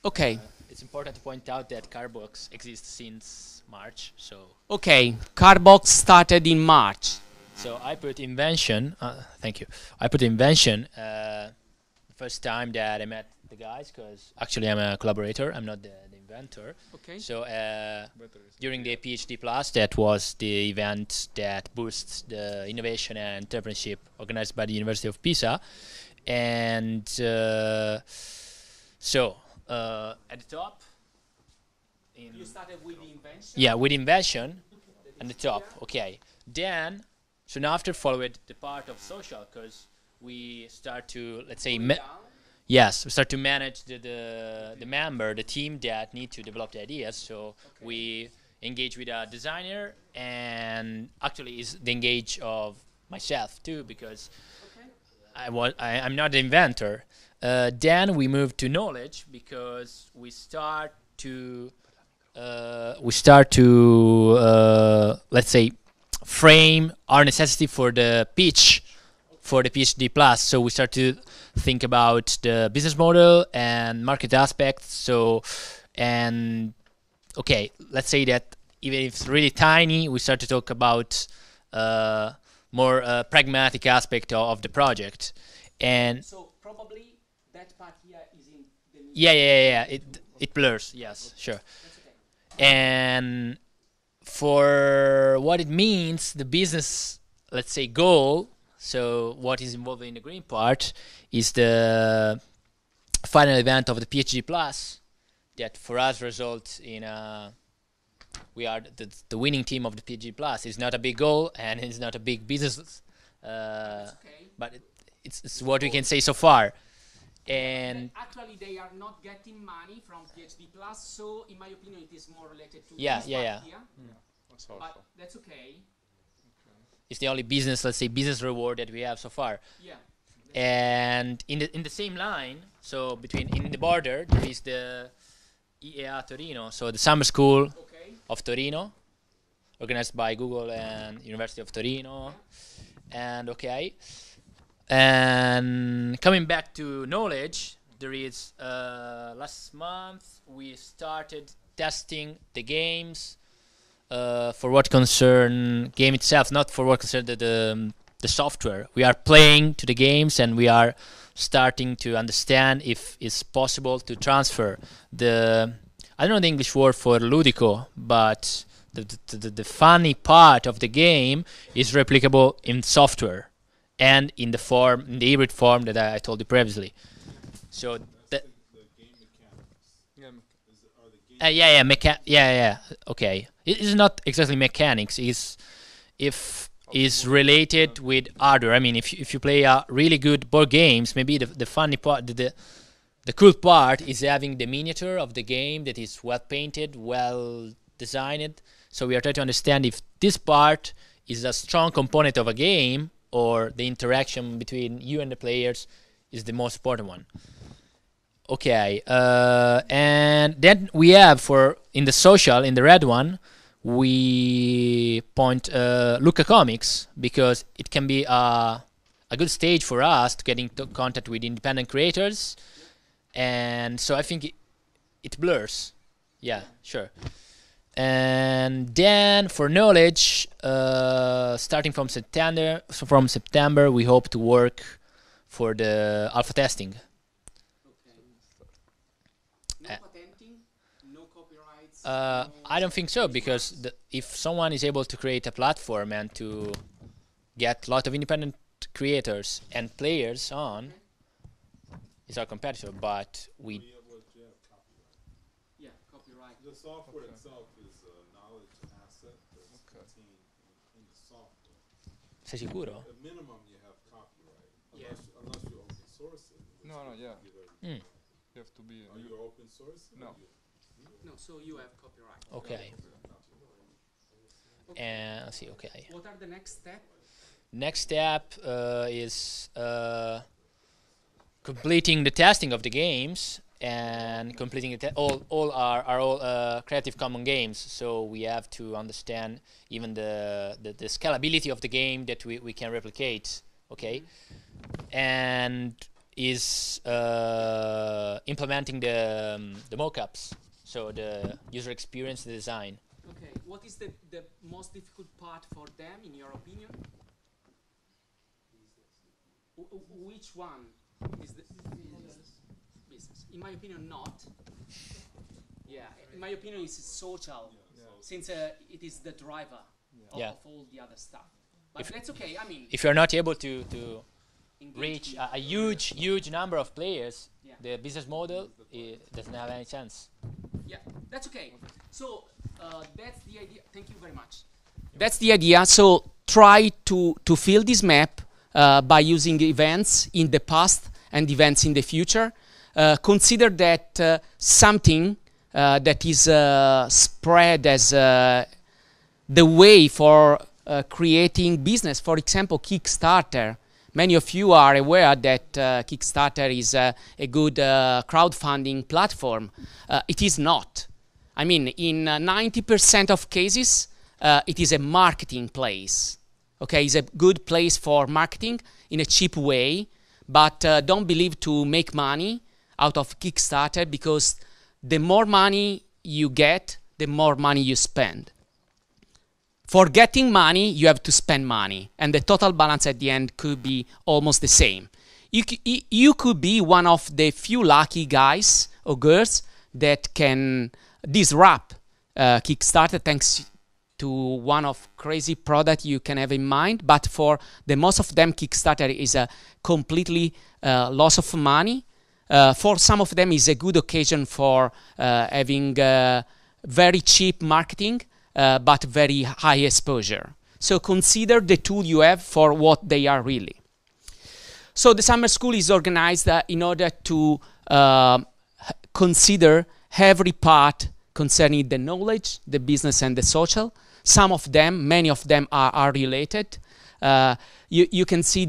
B: Okay.
D: It's important to point out that Carbox exists since March, so...
B: Okay, Carbox started in March.
D: So I put invention, thank you. I put invention first time that I met the guys, because actually I'm a collaborator, I'm not the inventor.
B: Okay.
D: So during the PhD Plus, that was the event that boosts the innovation and entrepreneurship organized by the University of Pisa. And so at the top,
B: you started with the invention?
D: yeah, with invention at the top. Okay. Then soon after followed the part of social, because we start to, let's say, yes, we start to manage the member, the team that need to develop the ideas. So we engage with a designer, and actually is the engage of myself too, because I'm not the inventor. Then we move to knowledge, because we start to let's say, frame our necessity for the pitch for the PhD plus. So we start to think about the business model and market aspects. So, and okay, let's say that even if it's really tiny, we start to talk about more pragmatic aspect of the project. And
B: so probably that part here is in the
D: yeah. It blurs. Yes, sure.
B: That's okay.
D: And for what it means, the business, let's say, goal. So what is involved in the green part is the final event of the PhD plus, that for us results in we are the winning team of the PhD plus. It's not a big goal and it's not a big business, but it's what we can say so far. And
B: actually, they are not getting money from PhD plus, so in my opinion, it is more related to
D: yeah.
B: this part here.
C: But
B: that's okay.
D: It's the only business, let's say, business reward that we have so far.
B: Yeah.
D: And in the same line, so in the border, there is the IEA Torino, so the summer school of Torino, organized by Google and University of Torino. And and coming back to knowledge, there is last month we started testing the games for what concern game itself, not for what concern the software. We are playing to the games, and we are starting to understand if it's possible to transfer the, I don't know the English word for ludico, but the funny part of the game is replicable in software and in the hybrid form that I told you previously. So that okay. It is not exactly mechanics. Is related with hardware. I mean, if you play really good board games, maybe the funny part, the cool part is having the miniature of the game that is well painted, well designed. So we are trying to understand if this part is a strong component of a game, or the interaction between you and the players is the most important one. Okay, and then we have in the social, in the red one, we point Luca Comics, because it can be a good stage for us to get into contact with independent creators, and so I think it blurs. Yeah, sure. And then for knowledge, starting from September, we hope to work for the alpha testing.
B: No patenting, no copyrights.
D: I don't think so, because if someone is able to create a platform and to get a lot of independent creators and players on, it's our competitor. But we.
B: Yeah, copyright.
C: The software itself is a knowledge asset that's contained in the software.
D: Sei sicuro?
C: At minimum, you have copyright, unless you open source it.
E: No, yeah.
D: Mm.
E: You have to be.
C: Are you open source?
E: No.
B: No, so you have copyright.
D: Okay. And see. Okay.
B: What are the next steps?
D: Next step is completing the testing of the games and completing all Creative Commons games. So we have to understand even the scalability of the game that we can replicate. Okay, and is implementing the mockups, so the user experience, the design.
B: Okay, what is the most difficult part for them, in your opinion? Which one is the business? In my opinion, not. Yeah, in my opinion, it's social, since it is the driver of all the other stuff. But that's okay. I mean,
D: if you're not able to reach a huge number of players, the business model doesn't have any sense.
B: Yeah, that's okay. So that's the idea. Thank you very much. That's the idea. So try to fill this map by using events in the past and events in the future. Consider that something that is spread as the way for creating business. For example, Kickstarter. Many of you are aware that Kickstarter is a good crowdfunding platform. It is not. I mean, in 90% of cases, it is a marketing place. Okay, it's a good place for marketing in a cheap way, but don't believe to make money out of Kickstarter, because the more money you get, the more money you spend. For getting money, you have to spend money, and the total balance at the end could be almost the same. You could be one of the few lucky guys or girls that can disrupt Kickstarter thanks to one of crazy product you can have in mind, but for the most of them, Kickstarter is a completely loss of money. For some of them, is a good occasion for having very cheap marketing, but very high exposure. So consider the tool you have for what they are really. So the summer school is organized in order to consider every part concerning the knowledge, the business, and the social. Some of them, many of them are related. You can see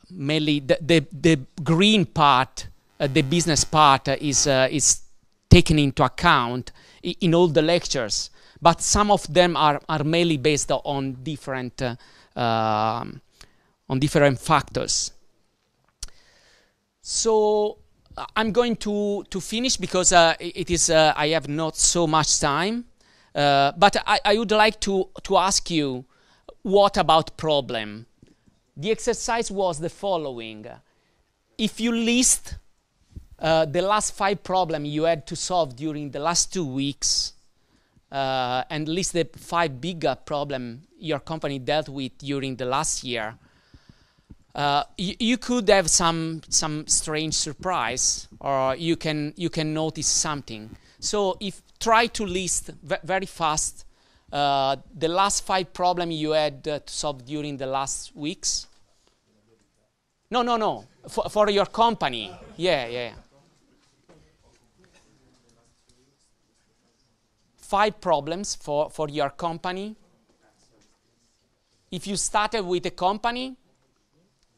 B: mainly the green part, the business part is taken into account in all the lectures, but some of them are mainly based on different factors. So I'm going to finish because it is I have not so much time, but I would like to ask you, what about problem? The exercise was the following. If you list the last 5 problems you had to solve during the last 2 weeks, and list the 5 bigger problems your company dealt with during the last year, you could have some strange surprise, or you can notice something. So if try to list very fast the last 5 problems you had to solve during the last weeks. No. For your company. Yeah. 5 problems for your company. If you started with a company,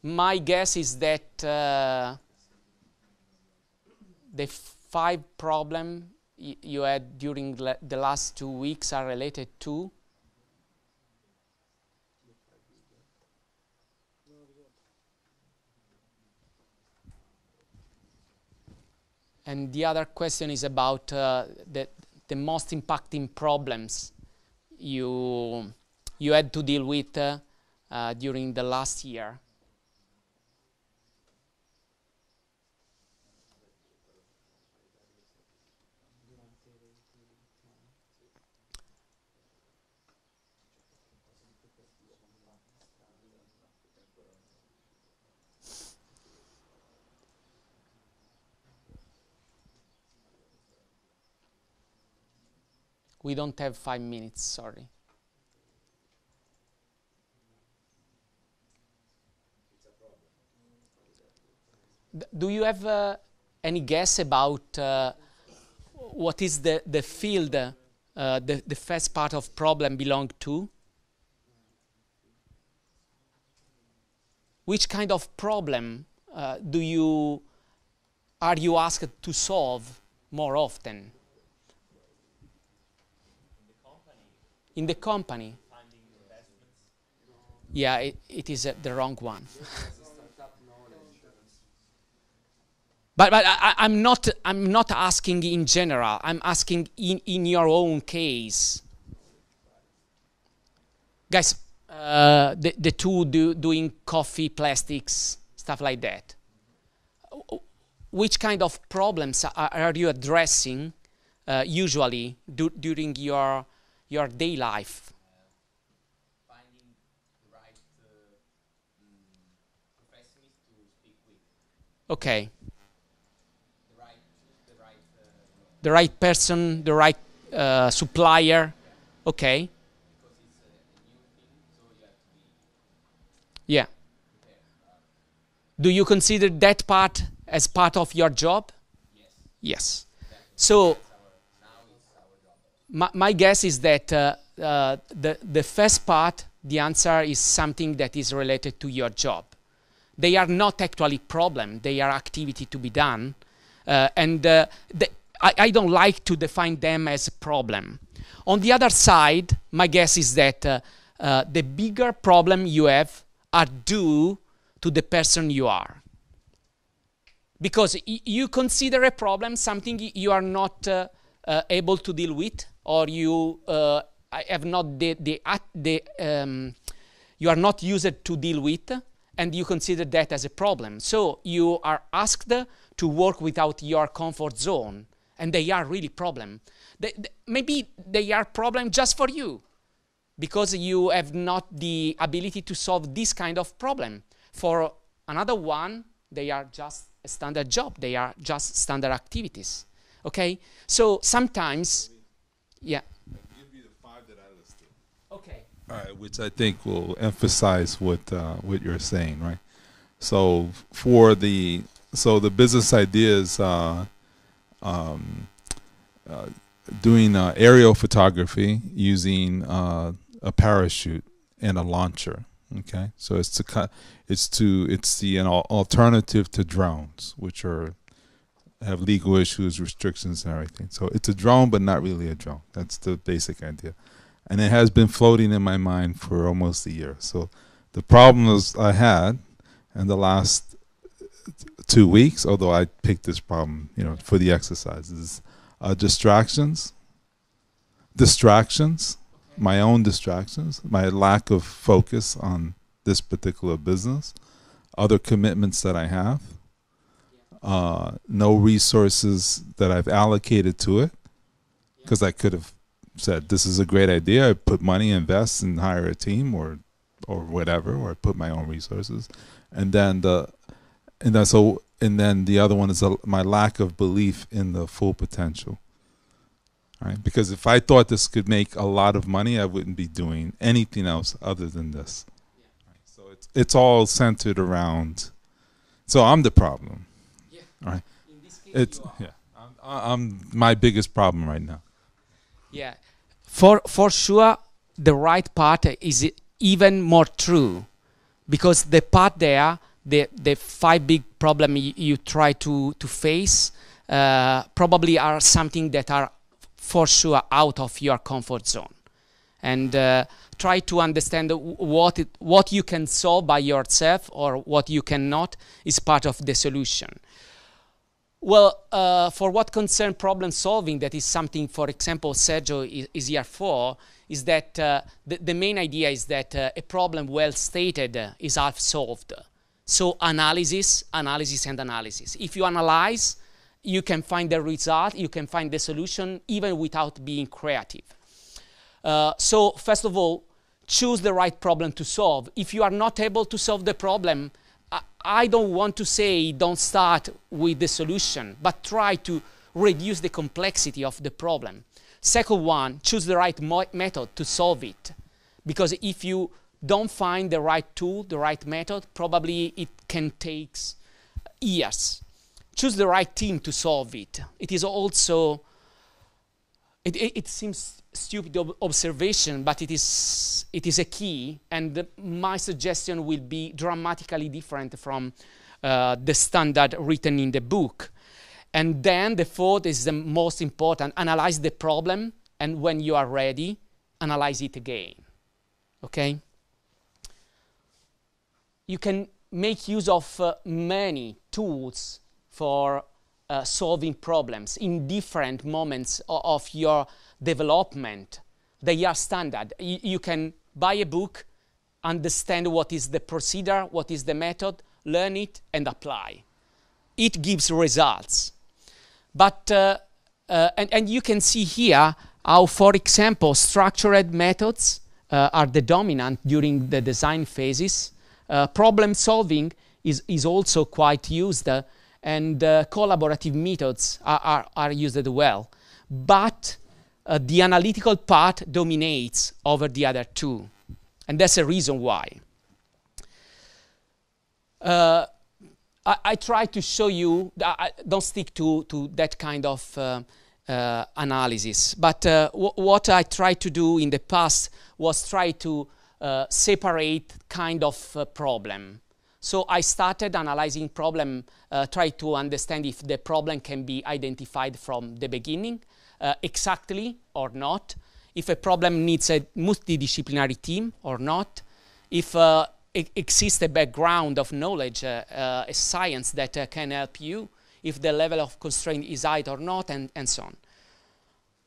B: my guess is that the 5 problems you had during the last 2 weeks are related to and the other question is about the most impacting problems you had to deal with during the last year. We don't have 5 minutes, sorry. Do you have any guess about what is the field the first part of problem belong to? Which kind of problem are you asked to solve more often? In the company. Yeah, it is the wrong one. But I'm not asking in general. I'm asking in your own case. Guys, the two doing coffee, plastics, stuff like that. Which kind of problems are you addressing usually during your day life?
E: Finding the right professionals to speak with.
B: Okay. The right person, the right supplier. Okay.
E: Because it's a new thing,
B: Yeah. Do you consider that part as part of your job? Yes. So my guess is that the first part, the answer is something that is related to your job. They are not actually problem. They are activity to be done. I don't like to define them as a problem. On the other side, my guess is that the bigger problem you have are due to the person you are. Because you consider a problem something you are not able to deal with, or you have not you are not used to deal with, and you consider that as a problem. So you are asked to work without your comfort zone, and they are really problem. Maybe they are problem just for you, because you have not the ability to solve this kind of problem. For another one, they are just a standard job. They are just standard activities. Okay? So sometimes, yeah.
C: Give me the 5 that I listed.
B: Okay.
C: All right, which I think will emphasize what you're saying, right? So for the business ideas, doing aerial photography using a parachute and a launcher. Okay, so it's the alternative to drones, which have legal issues, restrictions, and everything. So it's a drone, but not really a drone. That's the basic idea, and it has been floating in my mind for almost a year. So the problems I had in the last 2 weeks, although I picked this problem, for the exercises, distractions, my own distractions, my lack of focus on this particular business, other commitments that I have, no resources that I've allocated to it, because I could have said, this is a great idea, I put money, invest, and hire a team or whatever, or put my own resources. And then the other one is my lack of belief in the full potential. Right? Because if I thought this could make a lot of money, I wouldn't be doing anything else other than this. Right? So it's all centered around. So I'm the problem.
B: Yeah.
C: Right?
B: In this case,
C: I'm my biggest problem right now.
B: Yeah. For sure, the right part is even more true, because the part there, the 5 big problem you try to face probably are something that are for sure out of your comfort zone, and try to understand what you can solve by yourself or what you cannot is part of the solution. Well, for what concern problem solving, that is something, for example, Sergio is here for, is that the main idea is that a problem well stated is half solved. So analysis. If you analyze, you can find the result, you can find the solution even without being creative. So first of all, choose the right problem to solve. If you are not able to solve the problem, I don't want to say don't start with the solution, but try to reduce the complexity of the problem. Second one, choose the right method to solve it. Because if you don't find the right tool, the right method, probably it can take years. Choose the right team to solve it. It is also, it seems stupid observation, but it is a key, and my suggestion will be dramatically different from the standard written in the book. And then the fourth is the most important: analyze the problem, and when you are ready, analyze it again. Okay? You can make use of many tools for solving problems in different moments of your development. They are standard. You can buy a book, understand what is the procedure, what is the method, learn it, and apply. It gives results. But, and you can see here how, for example, structured methods are the dominant during the design phases. Problem solving is also quite used, and collaborative methods are used as well. But the analytical part dominates over the other two. And that's a reason why. I try to show you, I don't stick to that kind of analysis, but what I tried to do in the past was try to separate kind of problem. So I started analyzing problem, try to understand if the problem can be identified from the beginning, exactly or not, if a problem needs a multidisciplinary team or not, if exists a background of knowledge, a science that can help you, if the level of constraint is high or not, and so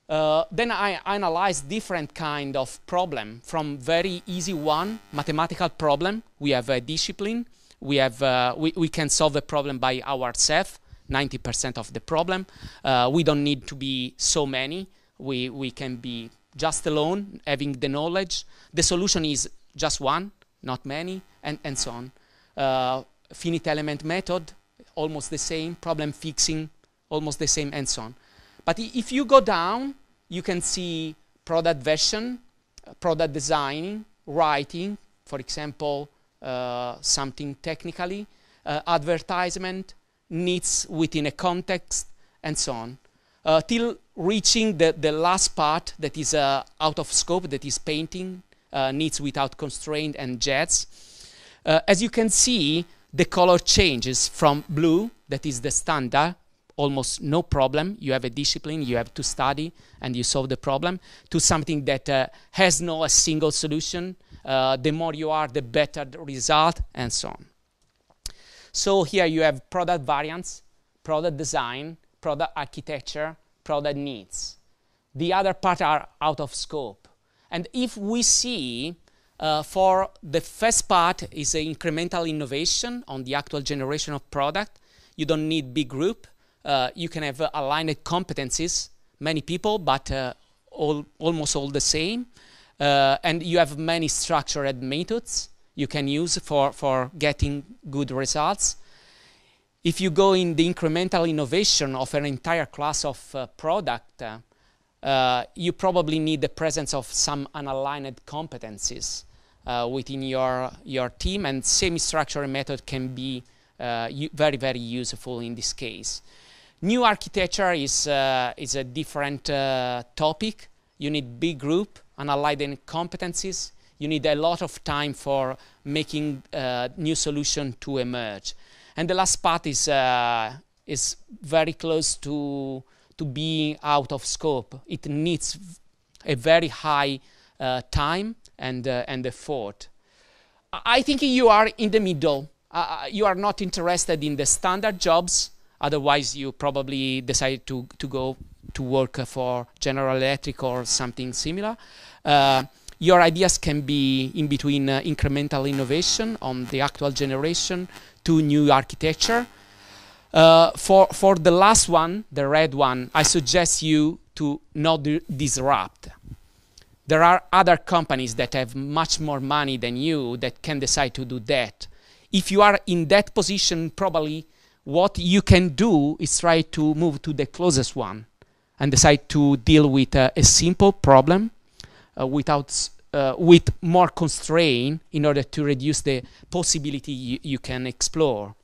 B: on. Then I analyze different kind of problem, from very easy one, mathematical problem. We have a discipline. We can solve a problem by ourselves, 90% of the problem. We don't need to be so many. We can be just alone, having the knowledge. The solution is just one, not many, and so on. Finite element method, almost the same. Problem fixing, almost the same, and so on. But if you go down, you can see product version, product designing, writing, for example, something technically, advertisement, needs within a context, and so on. Till reaching the last part that is out of scope, that is painting, needs without constraint, and jets. As you can see, the color changes from blue, that is the standard, almost no problem, you have a discipline, you have to study, and you solve the problem, to something that has no a single solution. The more you are, the better the result, and so on. So here you have product variants, product design, product architecture, product needs. The other part are out of scope. And if we see, for the first part is an incremental innovation on the actual generation of product, you don't need big group. You can have aligned competencies, many people, but almost all the same. And you have many structured methods you can use for getting good results. If you go in the incremental innovation of an entire class of product, you probably need the presence of some unaligned competencies within your team, and semi-structured method can be very, very useful in this case. New architecture is a different topic. You need big group, unaligned competencies. You need a lot of time for making new solution to emerge. And the last part is very close to being out of scope. It needs a very high time and effort. I think you are in the middle. You are not interested in the standard jobs. Otherwise, you probably decide to go to work for General Electric or something similar. Your ideas can be in between incremental innovation on the actual generation to new architecture. For the last one, the red one, I suggest you to not disrupt. There are other companies that have much more money than you that can decide to do that. If you are in that position, probably what you can do is try to move to the closest one and decide to deal with a simple problem with more constraint in order to reduce the possibility you can explore.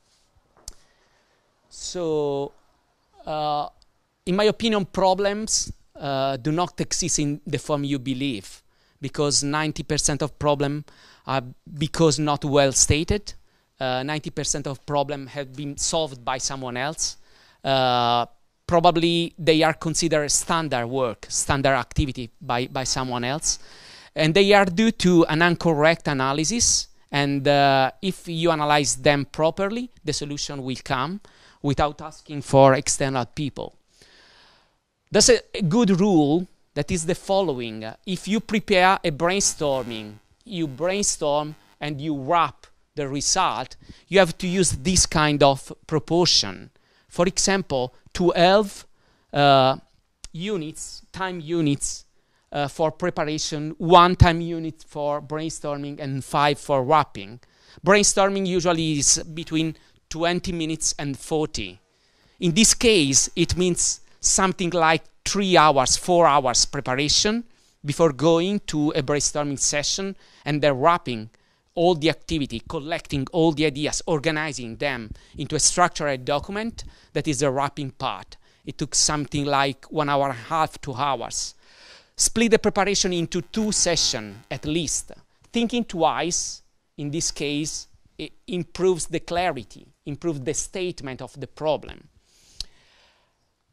B: So, in my opinion, problems do not exist in the form you believe, because 90% of problems are because not well stated. 90% of problems have been solved by someone else. Probably they are considered standard work, standard activity by someone else. And they are due to an incorrect analysis. And if you analyze them properly, the solution will come without asking for external people. There's a good rule that is the following. If you prepare a brainstorming, you brainstorm and you wrap the result, you have to use this kind of proportion. For example, 12 time units for preparation, 1 time unit for brainstorming, and 5 for wrapping. Brainstorming usually is between 20 minutes and 40. In this case, it means something like 3 hours, 4 hours preparation before going to a brainstorming session, and then wrapping all the activity, collecting all the ideas, organizing them into a structured document. That is the wrapping part. It took something like 1 hour and a half, 2 hours. Split the preparation into 2 sessions at least. Thinking twice, in this case, it improves the clarity, improves the statement of the problem.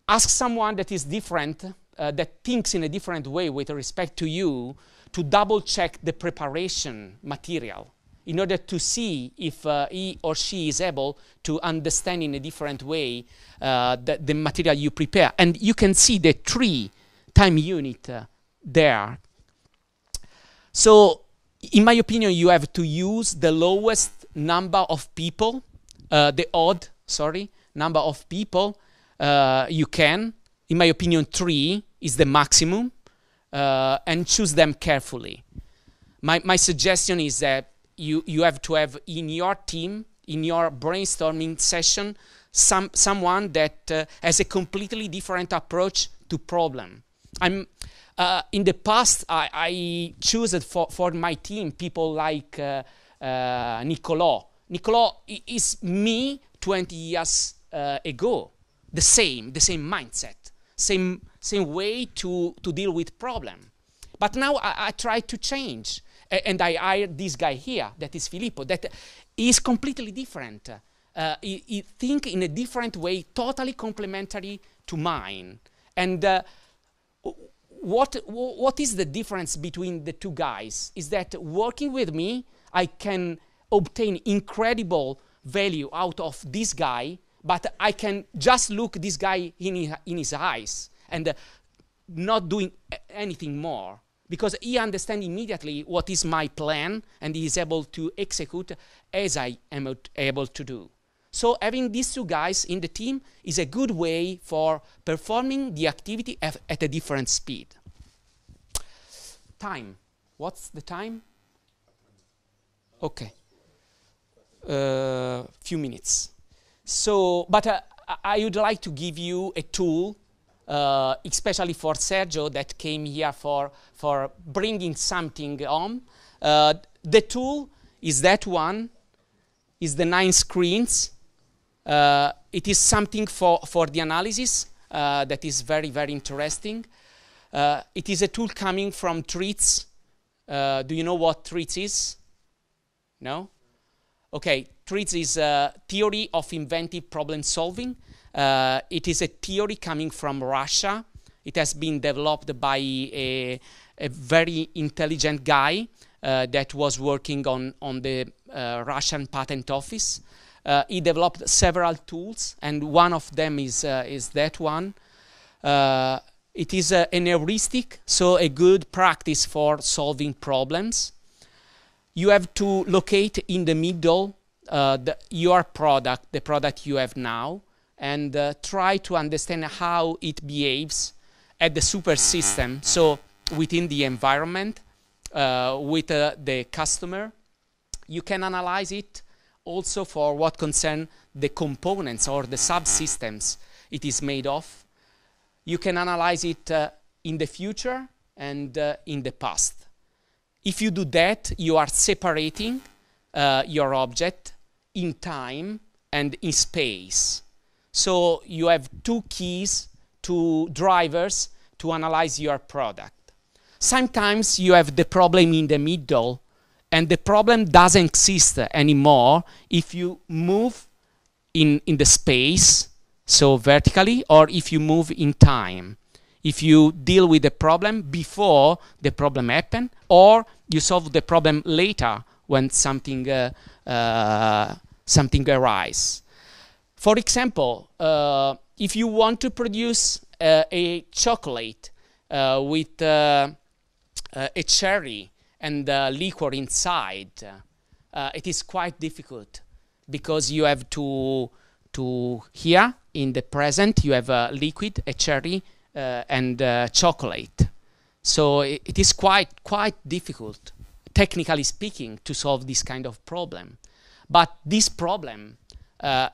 B: Ask someone that is different, that thinks in a different way with respect to you, to double check the preparation material in order to see if he or she is able to understand in a different way the material you prepare. And you can see the 3 time unit there. So, in my opinion, you have to use the lowest number of people, the odd, number of people you can. In my opinion, 3 is the maximum, and choose them carefully. My suggestion is that you have to have in your team, in your brainstorming session, someone that has a completely different approach to problem. In the past, I chose for my team people like Nicolò. Nicolò is me 20 years ago. The same mindset, same way to deal with problem. But now I try to change, and I hired this guy here, that is Filippo, that is completely different. He think in a different way, totally complementary to mine. And what is the difference between the 2 guys? Is that working with me, I can obtain incredible value out of this guy, but I can just look this guy in his eyes and not doing anything more, because he understands immediately what is my plan and he is able to execute as I am able to do. So having these 2 guys in the team is a good way for performing the activity at a different speed. Time. What's the time? Okay. Few minutes. So, but I would like to give you a tool, especially for Sergio that came here for bringing something on. The tool is that one, is the 9 screens. It is something for the analysis that is very, very interesting. It is a tool coming from TREATS. Do you know what TREATS is? No? Okay, TREATS is a theory of inventive problem solving. It is a theory coming from Russia. It has been developed by a very intelligent guy that was working on the Russian patent office. He developed several tools, and one of them is that one. It is an heuristic, so a good practice for solving problems. You have to locate in the middle your product, the product you have now, and try to understand how it behaves at the super system, so within the environment, with the customer. You can analyze it also for what concern the components or the subsystems it is made of. You can analyze it in the future and in the past. If you do that, you are separating your object in time and in space. So you have 2 keys, 2 drivers to analyze your product. Sometimes you have the problem in the middle, and the problem doesn't exist anymore if you move in the space, so vertically, or if you move in time. If you deal with the problem before the problem happened, or you solve the problem later when something arises. For example, if you want to produce a chocolate with a cherry and liquor inside, it is quite difficult, because you have to here in the present you have a liquid, a cherry, and chocolate. So it is quite difficult, technically speaking, to solve this kind of problem. But this problem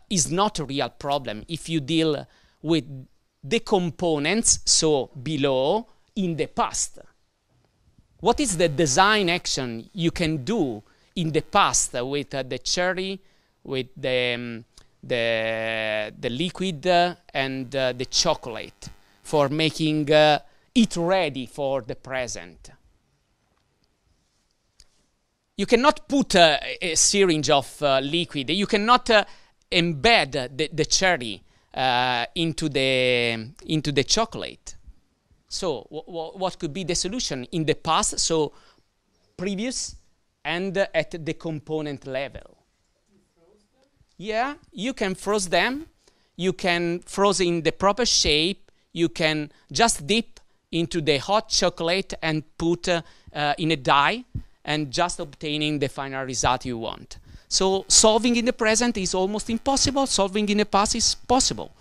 B: is not a real problem if you deal with the components, so below, in the past. What is the design action you can do in the past with the cherry, with the liquid and the chocolate for making it ready for the present. You cannot put a syringe of liquid. You cannot embed the cherry into the chocolate. So what could be the solution in the past? So previous and at the component level. Yeah, you can froze them. You can froze in the proper shape. You can just dip into the hot chocolate and put in a die and just obtaining the final result you want. So solving in the present is almost impossible. Solving in the past is possible.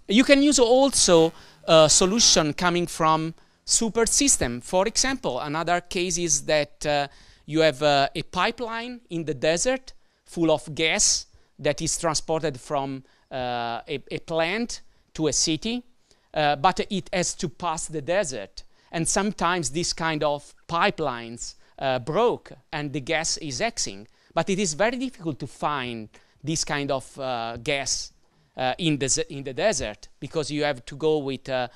B: You can use also a solution coming from super system. For example, another case is that you have a pipeline in the desert full of gas that is transported from a plant to a city, but it has to pass the desert. And sometimes this kind of pipelines broke and the gas is exing. But it is very difficult to find this kind of gas in the desert, because you have to go with a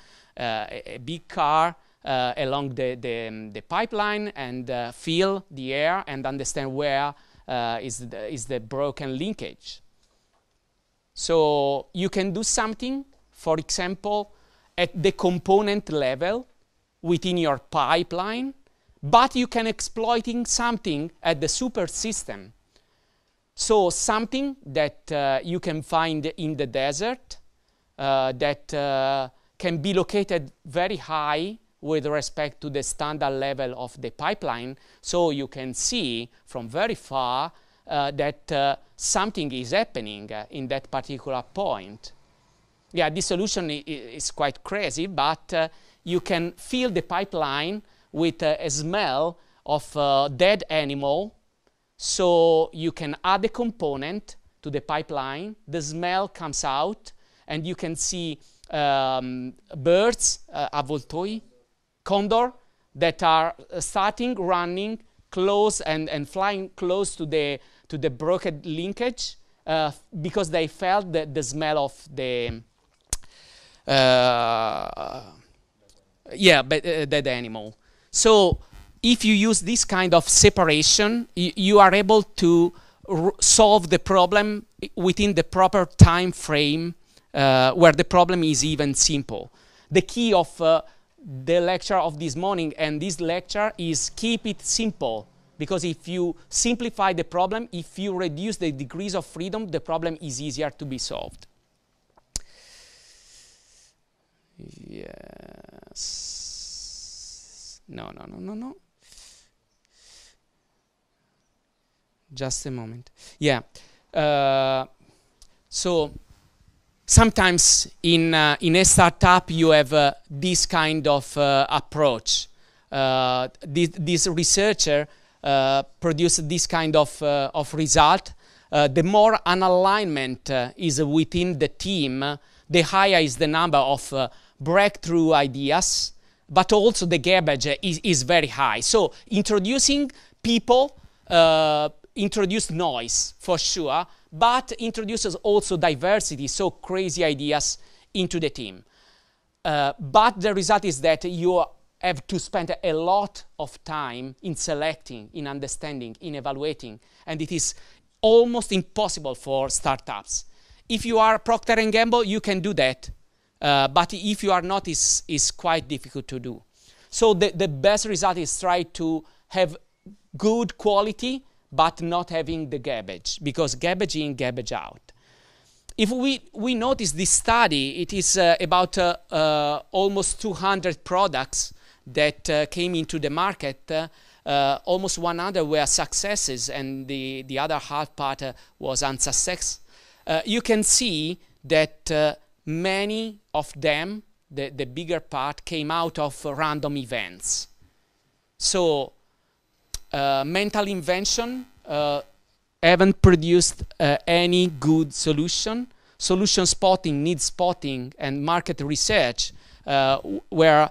B: big car along the pipeline and feel the air and understand where is the broken linkage. So you can do something, for example, at the component level within your pipeline, but you can exploiting something at the super system. So something that you can find in the desert that can be located very high with respect to the standard level of the pipeline, so you can see from very far that something is happening in that particular point. Yeah, this solution is quite crazy, but you can fill the pipeline with a smell of a dead animal, so you can add a component to the pipeline, the smell comes out, and you can see birds, avvoltoi, condor, that are starting running close and flying close to the broken linkage because they felt the smell of the dead animal. So if you use this kind of separation, you are able to solve the problem within the proper time frame where the problem is even simple. The key of the lecture of this morning and this lecture is keep it simple, because if you simplify the problem, if you reduce the degrees of freedom, the problem is easier to be solved. Yes. No. Just a moment. Yeah. So sometimes in a startup you have this kind of approach. This researcher produced this kind of result. The more an alignment is within the team, the higher is the number of breakthrough ideas, but also the garbage is very high. So introducing people introduce noise for sure, but introduces also diversity, so crazy ideas into the team. But the result is that you have to spend a lot of time in selecting, in understanding, in evaluating, and it is almost impossible for startups. If you are Procter & Gamble, you can do that, but if you are not, it's quite difficult to do. So the best result is try to have good quality, but not having the garbage, because garbage in, garbage out. If we notice this study, it is about almost 200 products that came into the market. Almost 100 were successes, and the other half part was unsuccess. You can see that many of them, the bigger part, came out of random events. So mental invention haven't produced any good solution. Solution spotting, need spotting, and market research were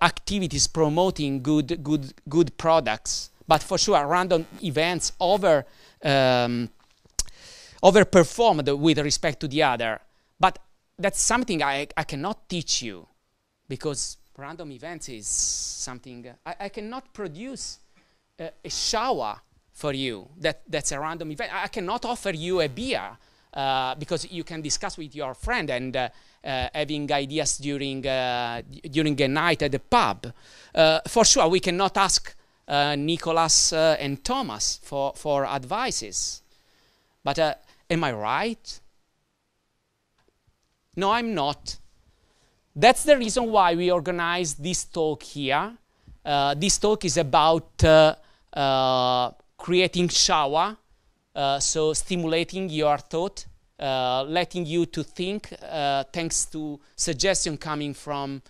B: activities promoting good products, But for sure, random events overperformed with respect to the other. But that's something I cannot teach you, because random events is something I cannot produce a shower for you that's a random event. I cannot offer you a beer because you can discuss with your friend and having ideas during a night at the pub. For sure, we cannot ask Nicholas and Thomas for advices. But am I right? No, I'm not. That's the reason why we organized this talk here. This talk is about creating shower, so stimulating your thought, letting you to think thanks to suggestion coming from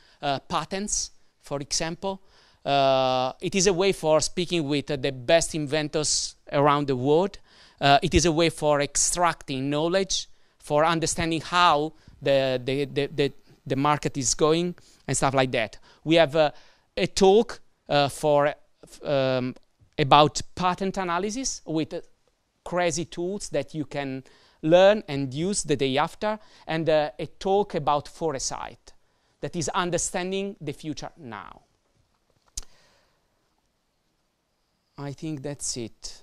B: patents, for example. It is a way for speaking with the best inventors around the world. It is a way for extracting knowledge, for understanding how the market is going and stuff like that. We have a talk about patent analysis with crazy tools that you can learn and use the day after, and a talk about foresight, that is understanding the future now. I think that's it.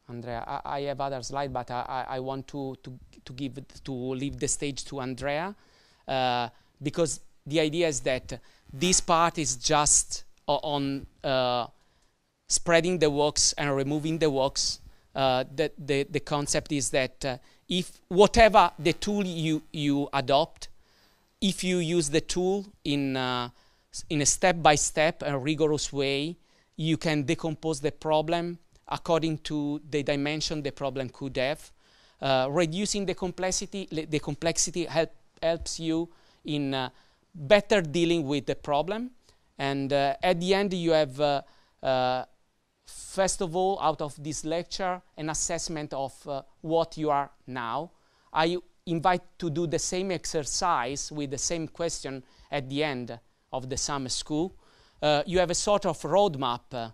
B: Andrea, I have other slides, but I want to leave the stage to Andrea, because the idea is that this part is just on spreading the works and removing the works. The concept is that if whatever the tool you adopt, if you use the tool in a step-by-step and rigorous way, you can decompose the problem according to the dimension the problem could have. Reducing the complexity helps you in better dealing with the problem. And at the end, you have, first of all, out of this lecture, an assessment of what you are now. I invite to do the same exercise with the same question at the end of the summer school. You have a sort of roadmap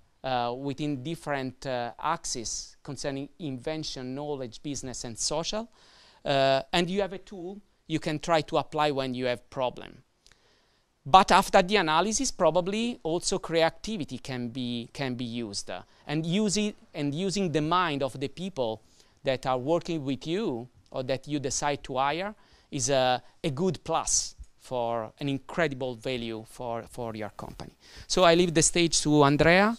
B: within different axes concerning invention, knowledge, business, and social. And you have a tool you can try to apply when you have problem. But after the analysis, probably also creativity can be used. And using the mind of the people that are working with you or that you decide to hire is a good plus for an incredible value for your company. So I leave the stage to Andrea.